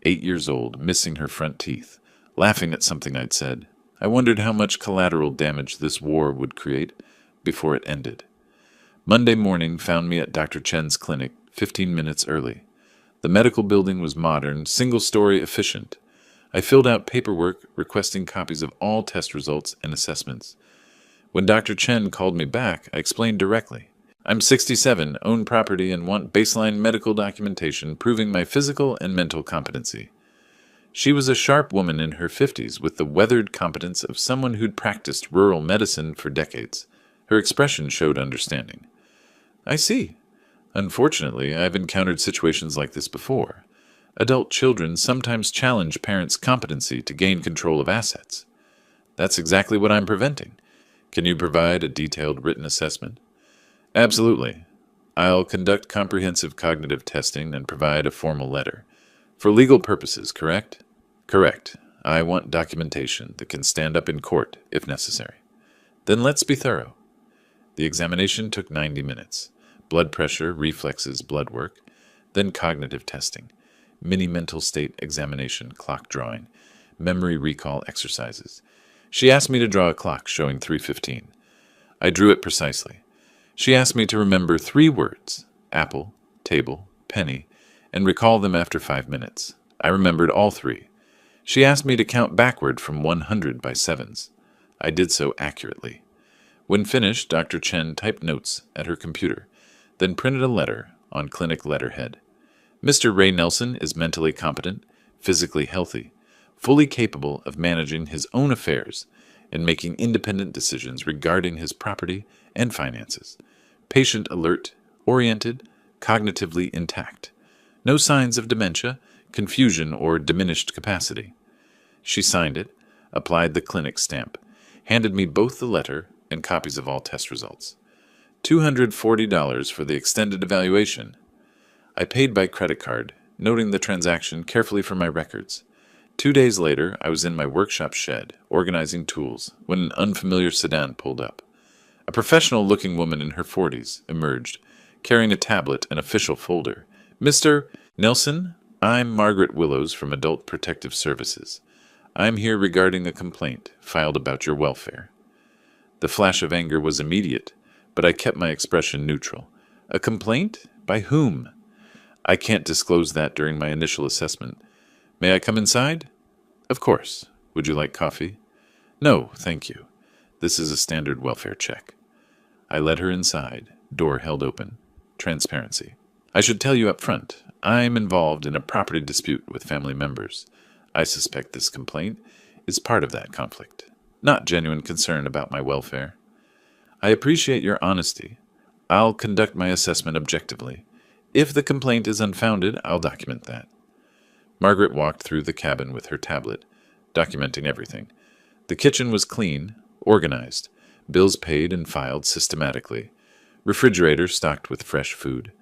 8 years old, missing her front teeth, laughing at something I'd said. I wondered how much collateral damage this war would create before it ended. Monday morning found me at Dr. Chen's clinic 15 minutes early. The medical building was modern, single-story, efficient. I filled out paperwork requesting copies of all test results and assessments. When Dr. Chen called me back, I explained directly. I'm 67, own property, and want baseline medical documentation proving my physical and mental competency. She was a sharp woman in her 50s with the weathered competence of someone who'd practiced rural medicine for decades. Her expression showed understanding. I see. Unfortunately, I've encountered situations like this before. Adult children sometimes challenge parents' competency to gain control of assets. That's exactly what I'm preventing. Can you provide a detailed written assessment? Absolutely. I'll conduct comprehensive cognitive testing and provide a formal letter. For legal purposes, correct? Correct. I want documentation that can stand up in court if necessary. Then let's be thorough. The examination took 90 minutes. Blood pressure, reflexes, blood work, then cognitive testing, mini mental state examination, clock drawing, memory recall exercises. She asked me to draw a clock showing 3:15. I drew it precisely. She asked me to remember 3 words, apple, table, penny, and recall them after 5 minutes. I remembered all 3. She asked me to count backward from 100 by sevens. I did so accurately. When finished, Dr. Chen typed notes at her computer, then printed a letter on clinic letterhead. Mr. Ray Nelson is mentally competent, physically healthy, fully capable of managing his own affairs and making independent decisions regarding his property and finances. Patient alert, oriented, cognitively intact. No signs of dementia, confusion, or diminished capacity. She signed it, applied the clinic stamp, handed me both the letter and copies of all test results. $240 for the extended evaluation. I paid by credit card, noting the transaction carefully for my records. 2 days later, I was in my workshop shed, organizing tools, when an unfamiliar sedan pulled up. A professional-looking woman in her 40s emerged, carrying a tablet and official folder. Mr. Nelson, I'm Margaret Willows from Adult Protective Services. I'm here regarding a complaint filed about your welfare. The flash of anger was immediate, but I kept my expression neutral. A complaint? By whom? I can't disclose that during my initial assessment. May I come inside? Of course. Would you like coffee? No, thank you. This is a standard welfare check. I led her inside, door held open. Transparency. I should tell you up front, I'm involved in a property dispute with family members. I suspect this complaint is part of that conflict, not genuine concern about my welfare. I appreciate your honesty. I'll conduct my assessment objectively. If the complaint is unfounded, I'll document that. Margaret walked through the cabin with her tablet, documenting everything. The kitchen was clean, organized, bills paid and filed systematically, refrigerator stocked with fresh food,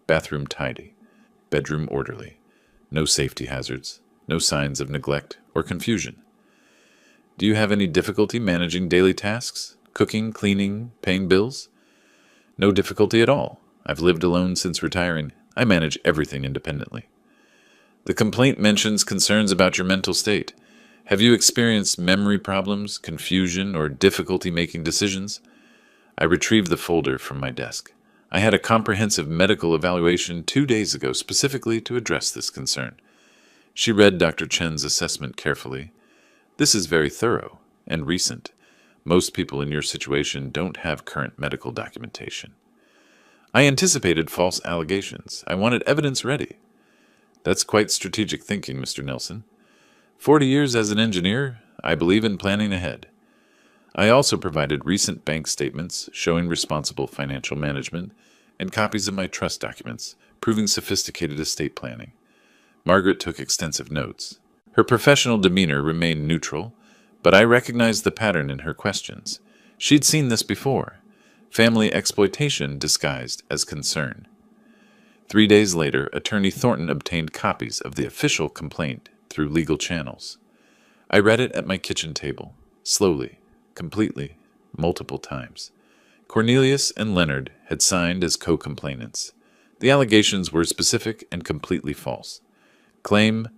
bathroom tidy, bedroom orderly, no safety hazards, no signs of neglect or confusion. Do you have any difficulty managing daily tasks, cooking, cleaning, paying bills? No difficulty at all. I've lived alone since retiring. I manage everything independently. The complaint mentions concerns about your mental state. Have you experienced memory problems, confusion, or difficulty making decisions? I retrieved the folder from my desk. I had a comprehensive medical evaluation 2 days ago specifically to address this concern. She read Dr. Chen's assessment carefully. This is very thorough and recent. Most people in your situation don't have current medical documentation. I anticipated false allegations. I wanted evidence ready. That's quite strategic thinking, Mr. Nelson. 40 years as an engineer, I believe in planning ahead. I also provided recent bank statements showing responsible financial management and copies of my trust documents proving sophisticated estate planning. Margaret took extensive notes. Her professional demeanor remained neutral, but I recognized the pattern in her questions. She'd seen this before. Family exploitation disguised as concern. 3 days later, Attorney Thornton obtained copies of the official complaint through legal channels. I read it at my kitchen table, slowly, completely, multiple times. Cornelius and Leonard had signed as co-complainants. The allegations were specific and completely false. Claim,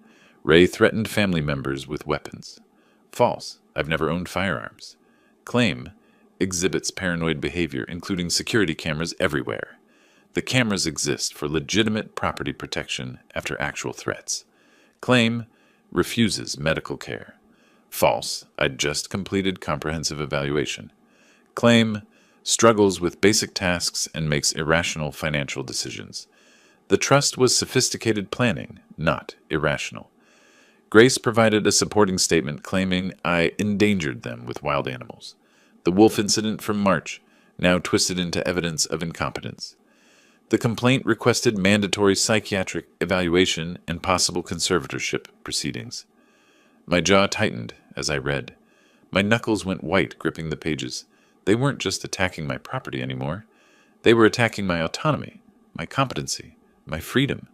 Ray threatened family members with weapons. False, I've never owned firearms. Claim, exhibits paranoid behavior, including security cameras everywhere. The cameras exist for legitimate property protection after actual threats. Claim, refuses medical care. False, I'd just completed comprehensive evaluation. Claim, struggles with basic tasks, and makes irrational financial decisions. The trust was sophisticated planning, not irrational. Grace provided a supporting statement claiming I endangered them with wild animals. The wolf incident from March, now twisted into evidence of incompetence. The complaint requested mandatory psychiatric evaluation and possible conservatorship proceedings. My jaw tightened as I read. My knuckles went white gripping the pages. They weren't just attacking my property anymore. They were attacking my autonomy, my competency, my freedom.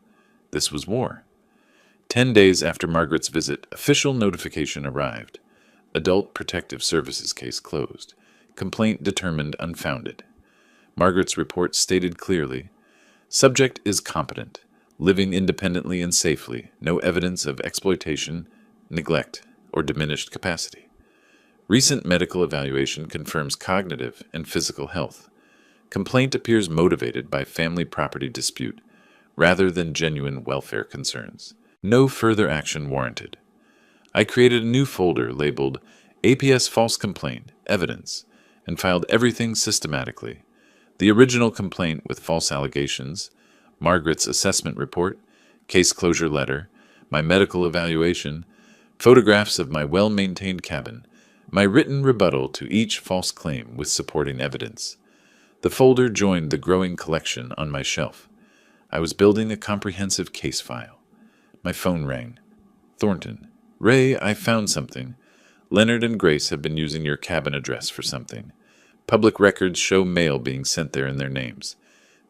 This was war. 10 days after Margaret's visit, official notification arrived. Adult Protective Services case closed. Complaint determined unfounded. Margaret's report stated clearly, subject is competent, living independently and safely, no evidence of exploitation, neglect, or diminished capacity. Recent medical evaluation confirms cognitive and physical health. Complaint appears motivated by family property dispute, rather than genuine welfare concerns. No further action warranted. I created a new folder labeled APS False Complaint, Evidence, and filed everything systematically. The original complaint with false allegations, Margaret's assessment report, case closure letter, my medical evaluation, photographs of my well-maintained cabin, my written rebuttal to each false claim with supporting evidence. The folder joined the growing collection on my shelf. I was building a comprehensive case file. My phone rang. Thornton. Ray, I found something. Leonard and Grace have been using your cabin address for something. Public records show mail being sent there in their names.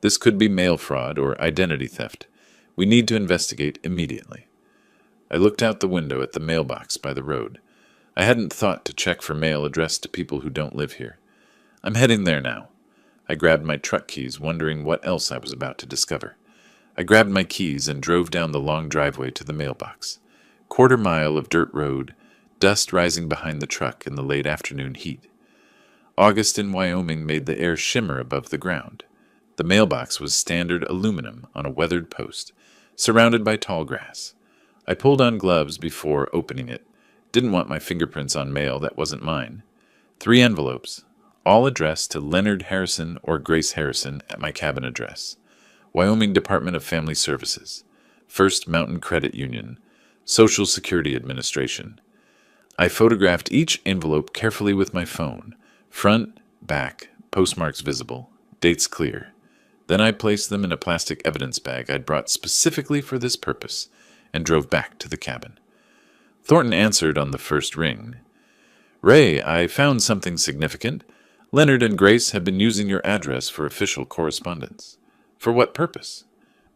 This could be mail fraud or identity theft. We need to investigate immediately. I looked out the window at the mailbox by the road. I hadn't thought to check for mail addressed to people who don't live here. I'm heading there now. I grabbed my truck keys, wondering what else I was about to discover. I grabbed my keys and drove down the long driveway to the mailbox. Quarter-mile of dirt road, dust rising behind the truck in the late afternoon heat. August in Wyoming made the air shimmer above the ground. The mailbox was standard aluminum on a weathered post, surrounded by tall grass. I pulled on gloves before opening it. Didn't want my fingerprints on mail that wasn't mine. 3 envelopes, all addressed to Leonard Harrison or Grace Harrison at my cabin address. Wyoming Department of Family Services, First Mountain Credit Union, Social Security Administration. I photographed each envelope carefully with my phone, front, back, postmarks visible, dates clear. Then I placed them in a plastic evidence bag I'd brought specifically for this purpose and drove back to the cabin. Thornton answered on the first ring. Ray, I found something significant. Leonard and Grace have been using your address for official correspondence. For what purpose?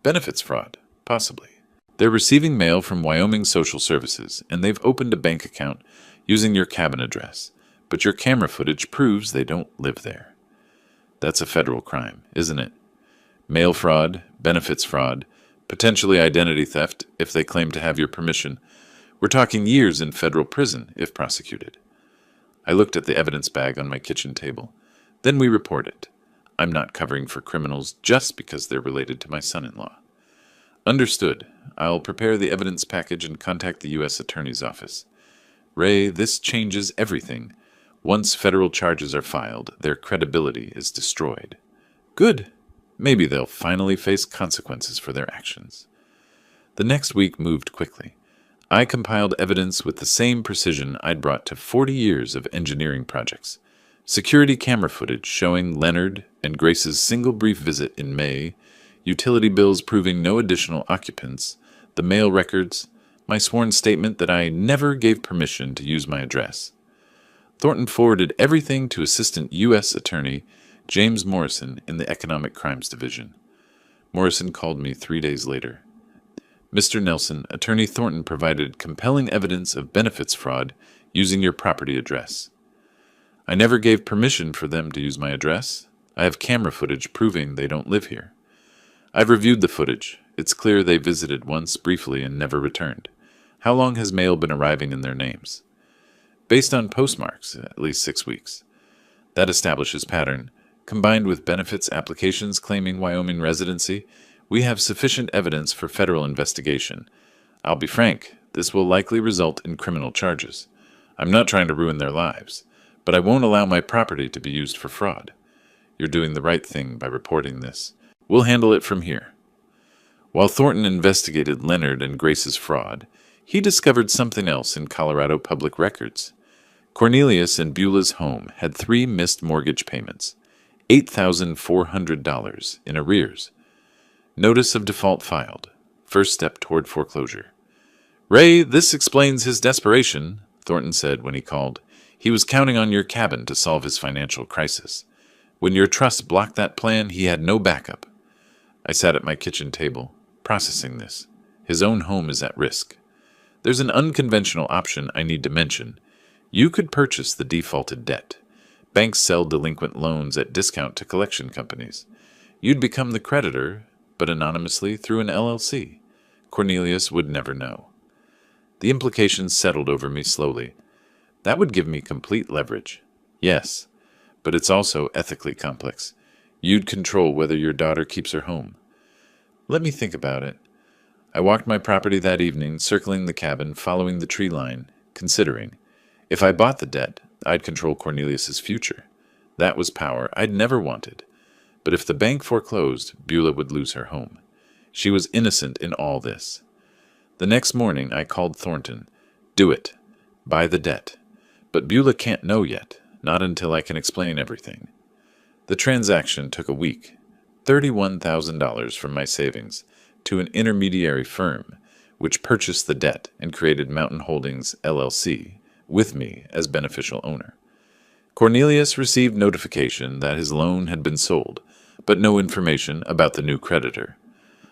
Benefits fraud, possibly. They're receiving mail from Wyoming Social Services, and they've opened a bank account using your cabin address, but your camera footage proves they don't live there. That's a federal crime, isn't it? Mail fraud, benefits fraud, potentially identity theft if they claim to have your permission. We're talking years in federal prison if prosecuted. I looked at the evidence bag on my kitchen table. Then we report it. I'm not covering for criminals just because they're related to my son-in-law. Understood. I'll prepare the evidence package and contact the U.S. Attorney's Office. Ray, this changes everything. Once federal charges are filed, their credibility is destroyed. Good. Maybe they'll finally face consequences for their actions. The next week moved quickly. I compiled evidence with the same precision I'd brought to 40 years of engineering projects. Security camera footage showing Leonard and Grace's single brief visit in May, utility bills proving no additional occupants, the mail records, my sworn statement that I never gave permission to use my address. Thornton forwarded everything to Assistant U.S. Attorney James Morrison in the Economic Crimes Division. Morrison called me 3 days later. Mr. Nelson, Attorney Thornton provided compelling evidence of benefits fraud using your property address. I never gave permission for them to use my address. I have camera footage proving they don't live here. I've reviewed the footage. It's clear they visited once briefly and never returned. How long has mail been arriving in their names? Based on postmarks, at least 6 weeks. That establishes pattern. Combined with benefits applications claiming Wyoming residency, we have sufficient evidence for federal investigation. I'll be frank, this will likely result in criminal charges. I'm not trying to ruin their lives, but I won't allow my property to be used for fraud. You're doing the right thing by reporting this. We'll handle it from here." While Thornton investigated Leonard and Grace's fraud, he discovered something else in Colorado public records. Cornelius and Beulah's home had 3 missed mortgage payments, $8,400 in arrears. Notice of default filed. First step toward foreclosure. "Ray, this explains his desperation," Thornton said when he called. "He was counting on your cabin to solve his financial crisis. When your trust blocked that plan, he had no backup." I sat at my kitchen table, processing this. His own home is at risk. There's an unconventional option I need to mention. You could purchase the defaulted debt. Banks sell delinquent loans at discount to collection companies. You'd become the creditor, but anonymously through an LLC. Cornelius would never know. The implications settled over me slowly. That would give me complete leverage. Yes, but it's also ethically complex. You'd control whether your daughter keeps her home. Let me think about it. I walked my property that evening, circling the cabin, following the tree line, considering. If I bought the debt, I'd control Cornelius's future. That was power I'd never wanted. But if the bank foreclosed, Beulah would lose her home. She was innocent in all this. The next morning, I called Thornton. "Do it. Buy the debt. But Beulah can't know yet, not until I can explain everything." The transaction took a week. $31,000 from my savings to an intermediary firm, which purchased the debt and created Mountain Holdings, LLC, with me as beneficial owner. Cornelius received notification that his loan had been sold, but no information about the new creditor.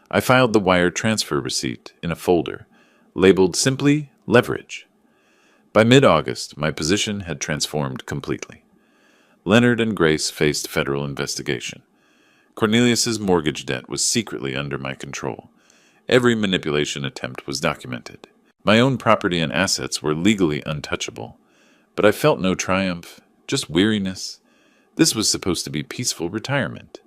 I filed the wire transfer receipt in a folder, labeled simply Leverage. By mid-August, my position had transformed completely. Leonard and Grace faced federal investigation. Cornelius's mortgage debt was secretly under my control. Every manipulation attempt was documented. My own property and assets were legally untouchable, but I felt no triumph, just weariness. This was supposed to be peaceful retirement.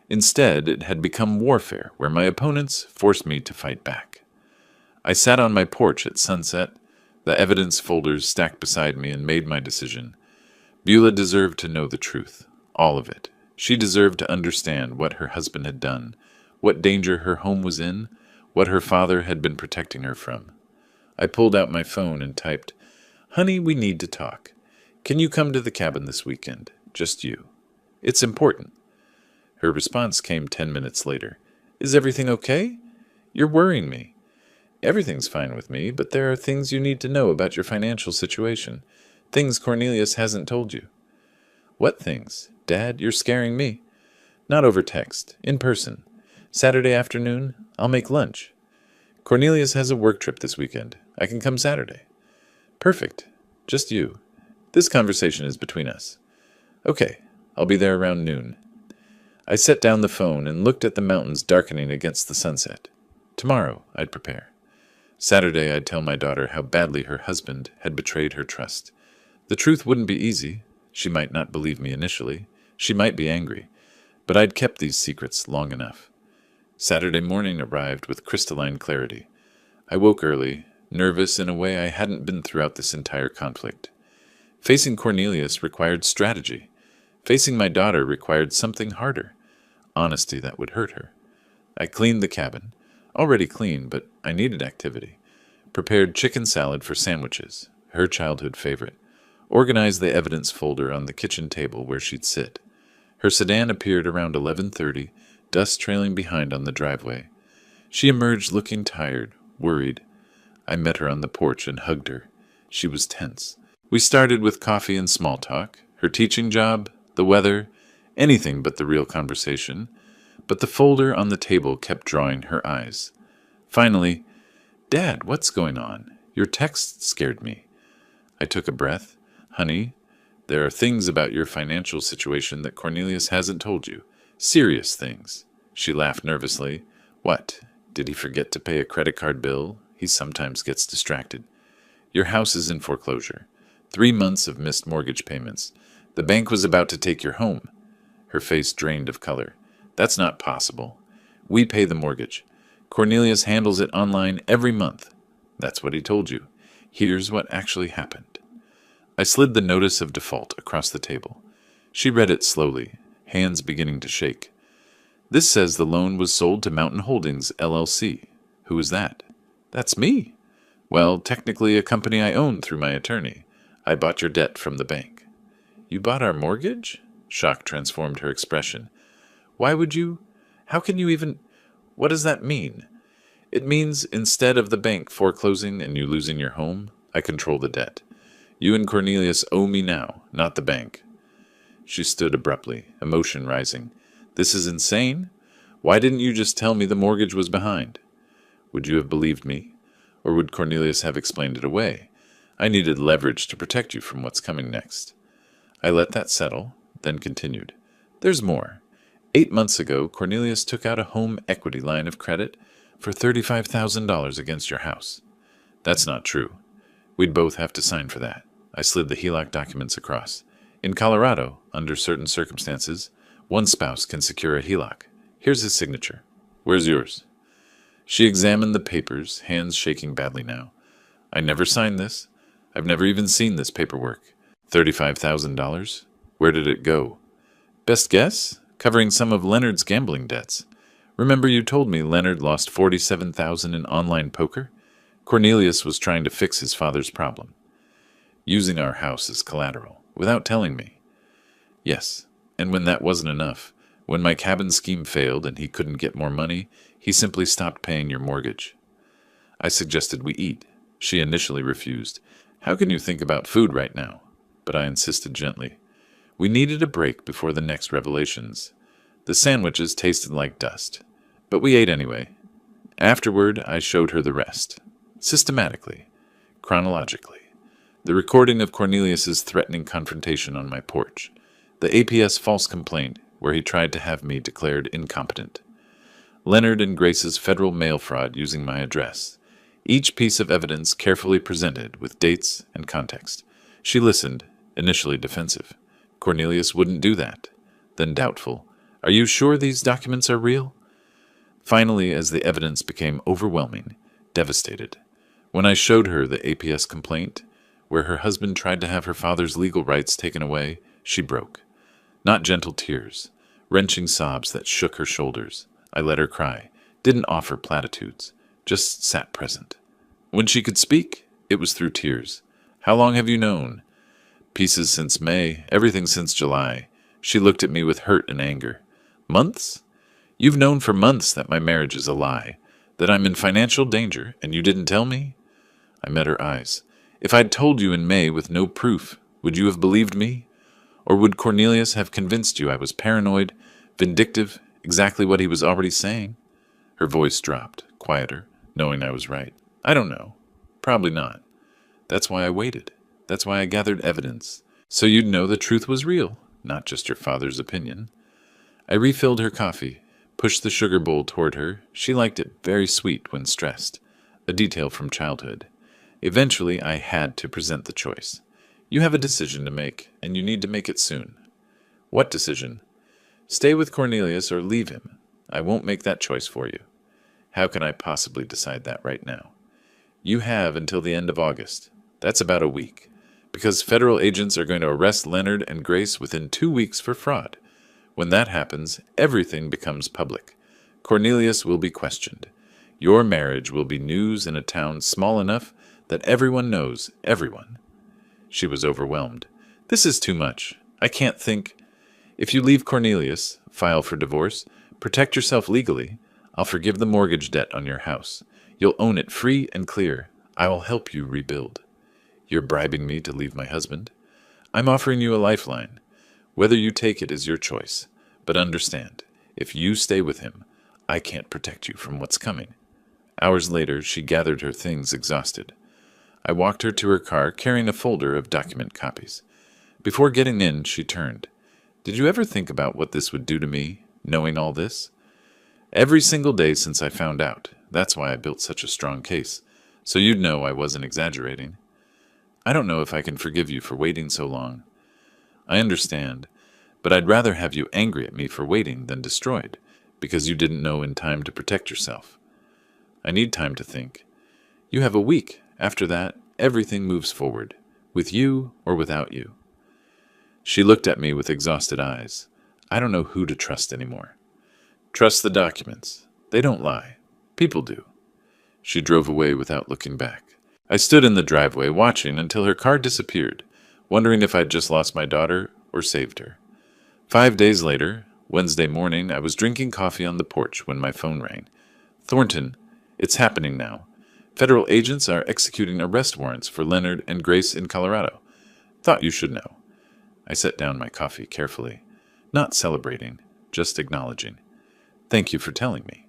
Instead, it had become warfare, where my opponents forced me to fight back. I sat on my porch at sunset, the evidence folders stacked beside me, and made my decision. Beulah deserved to know the truth, all of it. She deserved to understand what her husband had done, what danger her home was in, what her father had been protecting her from. I pulled out my phone and typed, "Honey, we need to talk. Can you come to the cabin this weekend? Just you. It's important." Her response came 10 minutes later. "Is everything okay? You're worrying me." "Everything's fine with me, but there are things you need to know about your financial situation. Things Cornelius hasn't told you." "What things? Dad, you're scaring me." "Not over text. In person. Saturday afternoon, I'll make lunch." "Cornelius has a work trip this weekend. I can come Saturday." "Perfect. Just you. This conversation is between us." "Okay, I'll be there around noon." I set down the phone and looked at the mountains darkening against the sunset. Tomorrow, I'd prepare. Saturday, I'd tell my daughter how badly her husband had betrayed her trust. The truth wouldn't be easy. She might not believe me initially. She might be angry. But I'd kept these secrets long enough. Saturday morning arrived with crystalline clarity. I woke early, nervous in a way I hadn't been throughout this entire conflict. Facing Cornelius required strategy. Facing my daughter required something harder. Honesty that would hurt her. I cleaned the cabin. Already clean, but I needed activity. Prepared chicken salad for sandwiches, her childhood favorite. Organized the evidence folder on the kitchen table where she'd sit. Her sedan appeared around 11:30, dust trailing behind on the driveway. She emerged looking tired, worried. I met her on the porch and hugged her. She was tense. We started with coffee and small talk, her teaching job, the weather, anything but the real conversation. But the folder on the table kept drawing her eyes. Finally, "Dad, what's going on? Your text scared me." I took a breath. "Honey, there are things about your financial situation that Cornelius hasn't told you. Serious things." She laughed nervously. "What? Did he forget to pay a credit card bill? He sometimes gets distracted." "Your house is in foreclosure. 3 months of missed mortgage payments. The bank was about to take your home." Her face drained of color. "That's not possible. We pay the mortgage. Cornelius handles it online every month." "That's what he told you. Here's what actually happened." I slid the notice of default across the table. She read it slowly, hands beginning to shake. This says the loan was sold to Mountain Holdings, LLC. Who is that? That's me. Well, technically a company I own through my attorney. I bought your debt from the bank. You bought our mortgage? Shock transformed her expression. Why would you? How can you even? What does that mean? It means instead of the bank foreclosing and you losing your home, I control the debt. You and Cornelius owe me now, not the bank. She stood abruptly, emotion rising. This is insane. Why didn't you just tell me the mortgage was behind? Would you have believed me? Or would Cornelius have explained it away? I needed leverage to protect you from what's coming next. I let that settle, then continued. There's more. 8 months ago, Cornelius took out a home equity line of credit for $35,000 against your house. That's not true. We'd both have to sign for that. I slid the HELOC documents across. In Colorado, under certain circumstances, one spouse can secure a HELOC. Here's his signature. Where's yours? She examined the papers, hands shaking badly now. I never signed this. I've never even seen this paperwork. $35,000? Where did it go? Best guess? Covering some of Leonard's gambling debts. Remember you told me Leonard lost $47,000 in online poker? Cornelius was trying to fix his father's problem. Using our house as collateral, without telling me. Yes, and when that wasn't enough, when my cabin scheme failed and he couldn't get more money, he simply stopped paying your mortgage. I suggested we eat. She initially refused. How can you think about food right now? But I insisted gently. We needed a break before the next revelations. The sandwiches tasted like dust, but we ate anyway. Afterward, I showed her the rest. Systematically. Chronologically. The recording of Cornelius's threatening confrontation on my porch. The APS false complaint where he tried to have me declared incompetent. Leonard and Grace's federal mail fraud using my address. Each piece of evidence carefully presented with dates and context. She listened, initially defensive. Cornelius wouldn't do that. Then doubtful. Are you sure these documents are real? Finally, as the evidence became overwhelming, devastated. When I showed her the APS complaint, where her husband tried to have her father's legal rights taken away, she broke. Not gentle tears, wrenching sobs that shook her shoulders. I let her cry, didn't offer platitudes, just sat present. When she could speak, it was through tears. How long have you known? Pieces since May, everything since July. She looked at me with hurt and anger. Months? You've known for months that my marriage is a lie, that I'm in financial danger, and you didn't tell me? I met her eyes. If I'd told you in May with no proof, would you have believed me? Or would Cornelius have convinced you I was paranoid, vindictive, exactly what he was already saying? Her voice dropped, quieter, knowing I was right. I don't know. Probably not. That's why I waited. That's why I gathered evidence. So you'd know the truth was real, not just your father's opinion. I refilled her coffee, pushed the sugar bowl toward her. She liked it very sweet when stressed. A detail from childhood. Eventually, I had to present the choice. You have a decision to make, and you need to make it soon. What decision? Stay with Cornelius or leave him. I won't make that choice for you. How can I possibly decide that right now? You have until the end of August. That's about a week. Because federal agents are going to arrest Leonard and Grace within 2 weeks for fraud. When that happens, everything becomes public. Cornelius will be questioned. Your marriage will be news in a town small enough that everyone knows everyone. She was overwhelmed. This is too much. I can't think. If you leave Cornelius, file for divorce, protect yourself legally, I'll forgive the mortgage debt on your house. You'll own it free and clear. I will help you rebuild. You're bribing me to leave my husband. I'm offering you a lifeline. Whether you take it is your choice. But understand, if you stay with him, I can't protect you from what's coming. Hours later, she gathered her things exhausted. I walked her to her car carrying a folder of document copies. Before getting in, she turned. Did you ever think about what this would do to me, knowing all this? Every single day since I found out. That's why I built such a strong case. So you'd know I wasn't exaggerating. I don't know if I can forgive you for waiting so long. I understand, but I'd rather have you angry at me for waiting than destroyed, because you didn't know in time to protect yourself. I need time to think. You have a week. After that, everything moves forward, with you or without you. She looked at me with exhausted eyes. I don't know who to trust anymore. Trust the documents. They don't lie. People do. She drove away without looking back. I stood in the driveway watching until her car disappeared, wondering if I'd just lost my daughter or saved her. 5 days later, Wednesday morning, I was drinking coffee on the porch when my phone rang. Thornton, it's happening now. Federal agents are executing arrest warrants for Leonard and Grace in Colorado. Thought you should know. I set down my coffee carefully, not celebrating, just acknowledging. Thank you for telling me.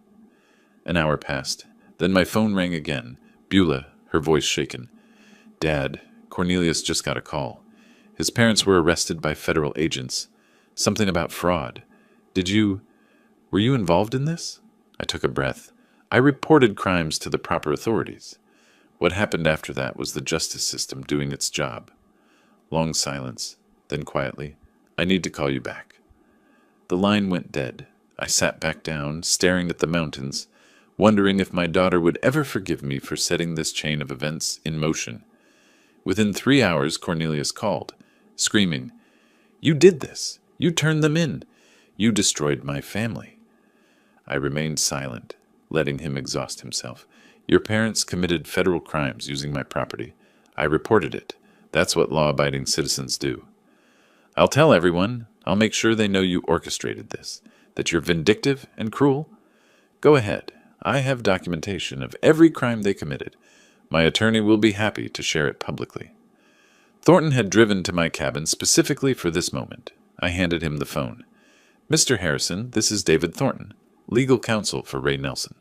An hour passed. Then my phone rang again. Beulah, her voice shaken. Dad, Cornelius just got a call. His parents were arrested by federal agents. Something about fraud. Were you involved in this? I took a breath. I reported crimes to the proper authorities. What happened after that was the justice system doing its job. Long silence. Then quietly, I need to call you back. The line went dead. I sat back down, staring at the mountains, wondering if my daughter would ever forgive me for setting this chain of events in motion. Within 3 hours, Cornelius called, screaming, You did this! You turned them in! You destroyed my family! I remained silent, letting him exhaust himself. Your parents committed federal crimes using my property. I reported it. That's what law-abiding citizens do. I'll tell everyone. I'll make sure they know you orchestrated this, that you're vindictive and cruel. Go ahead. I have documentation of every crime they committed. My attorney will be happy to share it publicly. Thornton had driven to my cabin specifically for this moment. I handed him the phone. Mr. Harrison, this is David Thornton, legal counsel for Ray Nelson.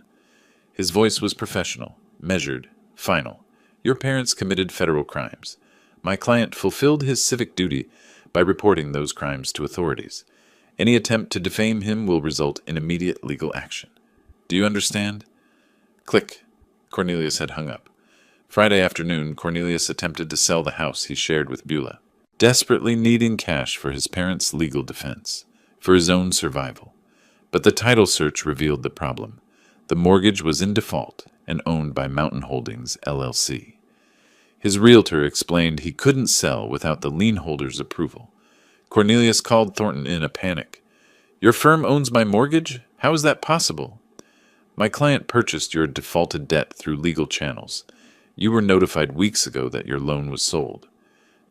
His voice was professional, measured, final. Your parents committed federal crimes. My client fulfilled his civic duty by reporting those crimes to authorities. Any attempt to defame him will result in immediate legal action. Do you understand? Click. Cornelius had hung up. Friday afternoon, Cornelius attempted to sell the house he shared with Beulah, desperately needing cash for his parents' legal defense, for his own survival. But the title search revealed the problem. The mortgage was in default and owned by Mountain Holdings, LLC. His realtor explained he couldn't sell without the lien holder's approval. Cornelius called Thornton in a panic. Your firm owns my mortgage? How is that possible? My client purchased your defaulted debt through legal channels. You were notified weeks ago that your loan was sold.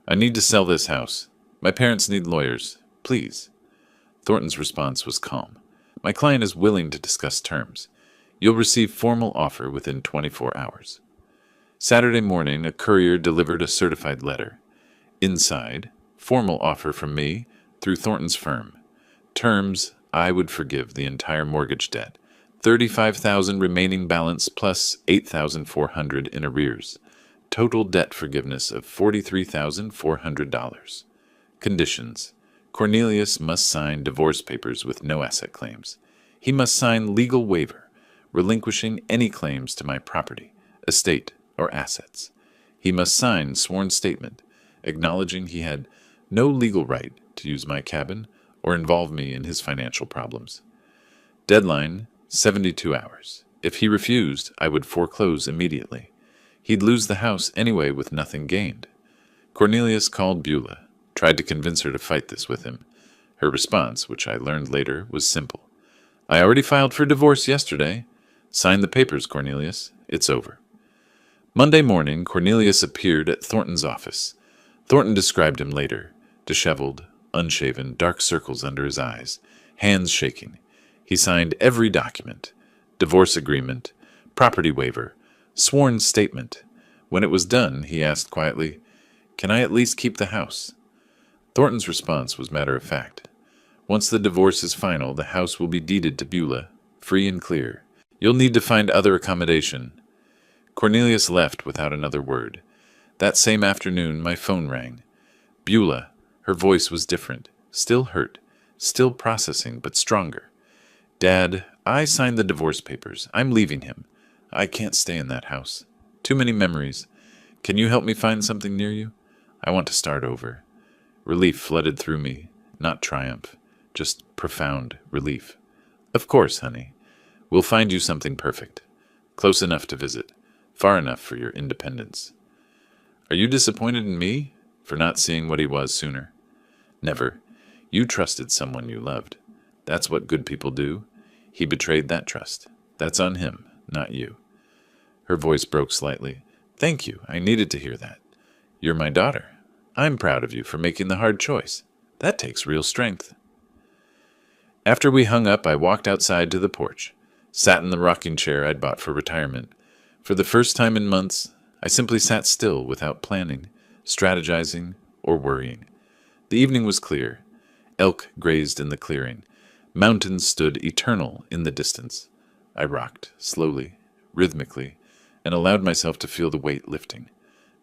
I need to sell this house. My parents need lawyers. Please. Thornton's response was calm. My client is willing to discuss terms. You'll receive formal offer within 24 hours. Saturday morning, a courier delivered a certified letter. Inside, formal offer from me through Thornton's firm. Terms, I would forgive the entire mortgage debt. $35,000 remaining balance plus $8,400 in arrears. Total debt forgiveness of $43,400. Conditions. Cornelius must sign divorce papers with no asset claims. He must sign legal waiver, relinquishing any claims to my property, estate, or assets. He must sign sworn statement, acknowledging he had no legal right to use my cabin or involve me in his financial problems. Deadline, 72 hours. If he refused, I would foreclose immediately. He'd lose the house anyway with nothing gained. Cornelius called Beulah, tried to convince her to fight this with him. Her response, which I learned later, was simple. I already filed for divorce yesterday. Sign the papers, Cornelius. It's over. Monday morning, Cornelius appeared at Thornton's office. Thornton described him later. Disheveled, unshaven, dark circles under his eyes, hands shaking. He signed every document. Divorce agreement, property waiver, sworn statement. When it was done, he asked quietly, Can I at least keep the house? Thornton's response was matter of fact. Once the divorce is final, the house will be deeded to Beulah, free and clear. You'll need to find other accommodation. Cornelius left without another word. That same afternoon, my phone rang. Beulah, her voice was different, still hurt, still processing, but stronger. Dad, I signed the divorce papers. I'm leaving him. I can't stay in that house. Too many memories. Can you help me find something near you? I want to start over. Relief flooded through me, not triumph, just profound relief. Of course, honey. We'll find you something perfect. Close enough to visit. Far enough for your independence. Are you disappointed in me for not seeing what he was sooner? Never. You trusted someone you loved. That's what good people do. He betrayed that trust. That's on him, not you." Her voice broke slightly. "Thank you. I needed to hear that. You're my daughter. I'm proud of you for making the hard choice. That takes real strength." After we hung up, I walked outside to the porch, sat in the rocking chair I'd bought for retirement. For the first time in months, I simply sat still without planning, strategizing, or worrying. The evening was clear. Elk grazed in the clearing. Mountains stood eternal in the distance. I rocked, slowly, rhythmically, and allowed myself to feel the weight lifting.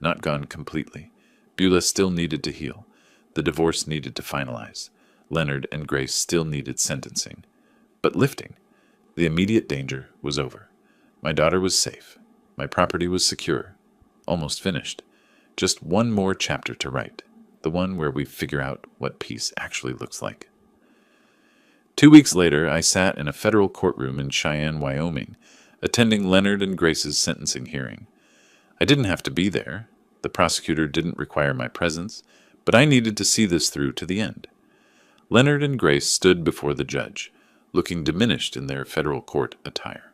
Not gone completely. Beulah still needed to heal. The divorce needed to finalize. Leonard and Grace still needed sentencing. But lifting. The immediate danger was over. My daughter was safe. My property was secure. Almost finished. Just one more chapter to write. The one where we figure out what peace actually looks like. 2 weeks later, I sat in a federal courtroom in Cheyenne, Wyoming, attending Leonard and Grace's sentencing hearing. I didn't have to be there. The prosecutor didn't require my presence, but I needed to see this through to the end. Leonard and Grace stood before the judge, looking diminished in their federal court attire.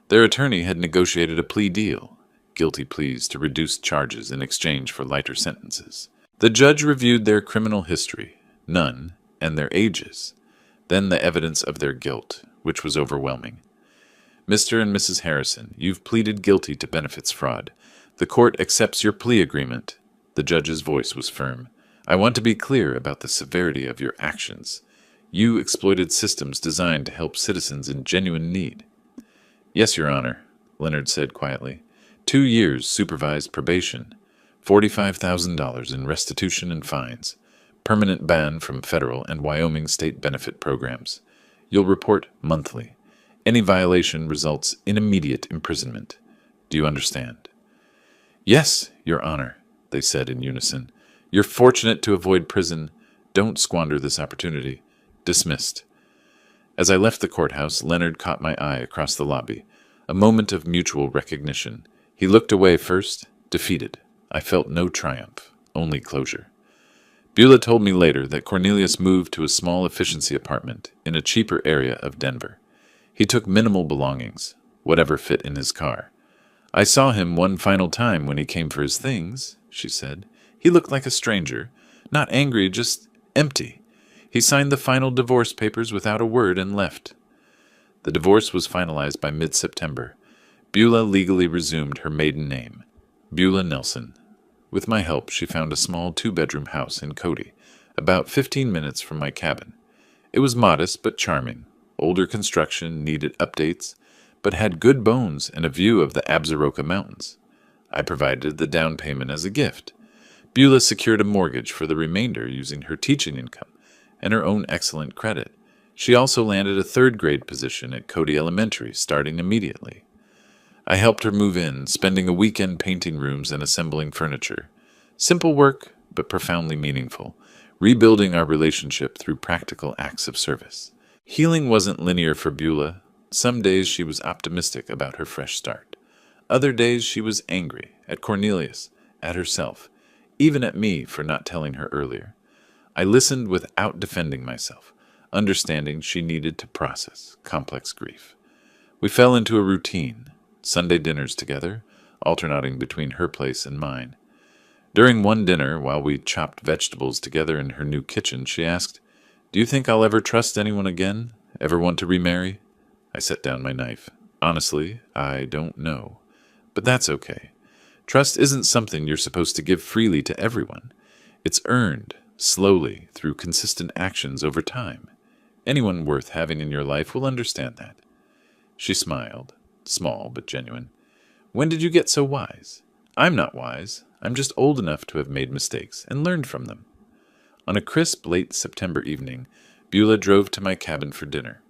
Their attorney had negotiated a plea deal, guilty pleas to reduced charges in exchange for lighter sentences. The judge reviewed their criminal history, none, and their ages, then the evidence of their guilt, which was overwhelming. "Mr. and Mrs. Harrison, you've pleaded guilty to benefits fraud. The court accepts your plea agreement." The judge's voice was firm. "I want to be clear about the severity of your actions. You exploited systems designed to help citizens in genuine need." "Yes, Your Honor," Leonard said quietly. 2 years supervised probation, $45,000 in restitution and fines, permanent ban from federal and Wyoming state benefit programs. You'll report monthly. Any violation results in immediate imprisonment. Do you understand?" "Yes, Your Honor," they said in unison. "You're fortunate to avoid prison. Don't squander this opportunity. Dismissed." As I left the courthouse, Leonard caught my eye across the lobby. A moment of mutual recognition. He looked away first, defeated. I felt no triumph, only closure. Beulah told me later that Cornelius moved to a small efficiency apartment in a cheaper area of Denver. He took minimal belongings, whatever fit in his car. "I saw him one final time when he came for his things," she said. "He looked like a stranger, not angry, just empty. He signed the final divorce papers without a word and left." The divorce was finalized by mid-September. Beulah legally resumed her maiden name, Beulah Nelson. With my help, she found a small 2-bedroom house in Cody, about 15 minutes from my cabin. It was modest but charming. Older construction, needed updates, but had good bones and a view of the Absaroka Mountains. I provided the down payment as a gift. Beulah secured a mortgage for the remainder using her teaching income and her own excellent credit. She also landed a 3rd-grade position at Cody Elementary, starting immediately. I helped her move in, spending a weekend painting rooms and assembling furniture. Simple work, but profoundly meaningful, rebuilding our relationship through practical acts of service. Healing wasn't linear for Beulah. Some days she was optimistic about her fresh start. Other days she was angry, at Cornelius, at herself, even at me for not telling her earlier. I listened without defending myself, understanding she needed to process complex grief. We fell into a routine, Sunday dinners together, alternating between her place and mine. During one dinner, while we chopped vegetables together in her new kitchen, she asked, "Do you think I'll ever trust anyone again? Ever want to remarry?" I set down my knife. "Honestly, I don't know. But that's okay. Trust isn't something you're supposed to give freely to everyone. It's earned, slowly, through consistent actions over time. Anyone worth having in your life will understand that." She smiled, small but genuine. "When did you get so wise?" "I'm not wise. I'm just old enough to have made mistakes and learned from them." On a crisp late September evening, Beulah drove to my cabin for dinner.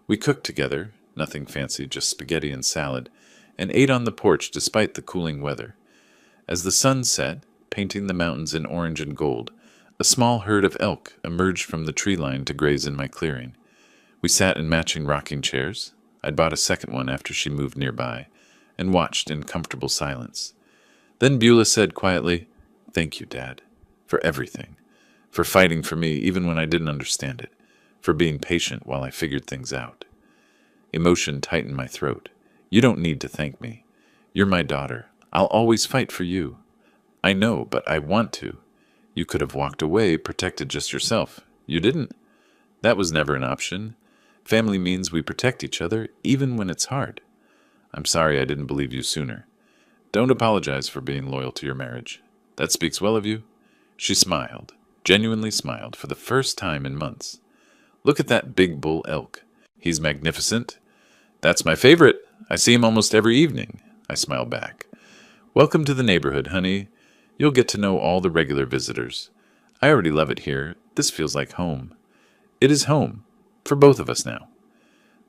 We cooked together, nothing fancy, just spaghetti and salad, and ate on the porch despite the cooling weather. As the sun set, painting the mountains in orange and gold, a small herd of elk emerged from the tree line to graze in my clearing. We sat in matching rocking chairs. I'd bought a second one after she moved nearby, and watched in comfortable silence. Then Beulah said quietly, "Thank you, Dad, for everything, for fighting for me even when I didn't understand it, for being patient while I figured things out. Emotion tightened my throat. You don't need to thank me. You're my daughter. I'll always fight for you. I know, but I want to. You could have walked away, protected just yourself. You didn't. That was never an option. Family means we protect each other, even when it's hard. I'm sorry I didn't believe you sooner. Don't apologize for being loyal to your marriage. That speaks well of you. She smiled, genuinely smiled, for the first time in months. Look at that big bull elk. He's magnificent. That's my favorite. I see him almost every evening. I smiled back. Welcome to the neighborhood, honey. You'll get to know all the regular visitors. I already love it here. This feels like home. It is home, for both of us now.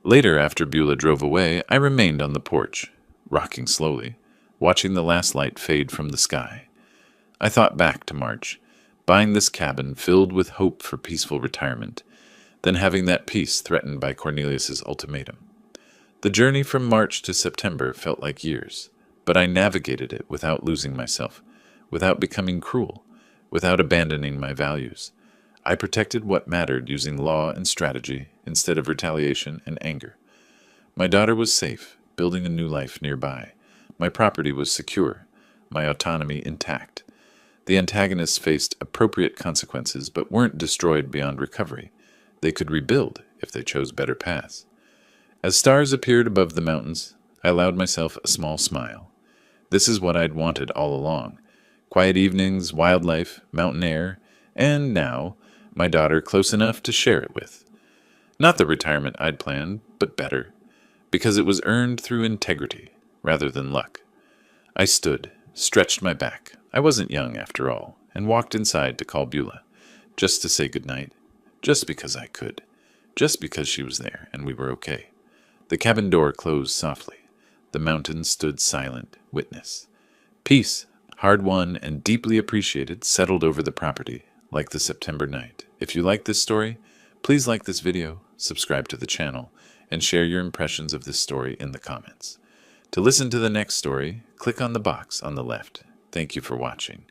Later, after Beulah drove away, I remained on the porch, rocking slowly, watching the last light fade from the sky. I thought back to March, buying this cabin filled with hope for peaceful retirement, then having that peace threatened by Cornelius's ultimatum. The journey from March to September felt like years, but I navigated it without losing myself, without becoming cruel, without abandoning my values. I protected what mattered using law and strategy instead of retaliation and anger. My daughter was safe, building a new life nearby. My property was secure, my autonomy intact. The antagonists faced appropriate consequences but weren't destroyed beyond recovery. They could rebuild if they chose better paths. As stars appeared above the mountains, I allowed myself a small smile. This is what I'd wanted all along. Quiet evenings, wildlife, mountain air, and now, my daughter close enough to share it with. Not the retirement I'd planned, but better, because it was earned through integrity rather than luck. I stood, stretched my back. I wasn't young after all, and walked inside to call Beulah, just to say goodnight, just because I could, just because she was there and we were okay. The cabin door closed softly. The mountains stood silent, witness. Peace, hard won and deeply appreciated, settled over the property, like the September night. If you like this story, please like this video, subscribe to the channel, and share your impressions of this story in the comments. To listen to the next story, click on the box on the left. Thank you for watching.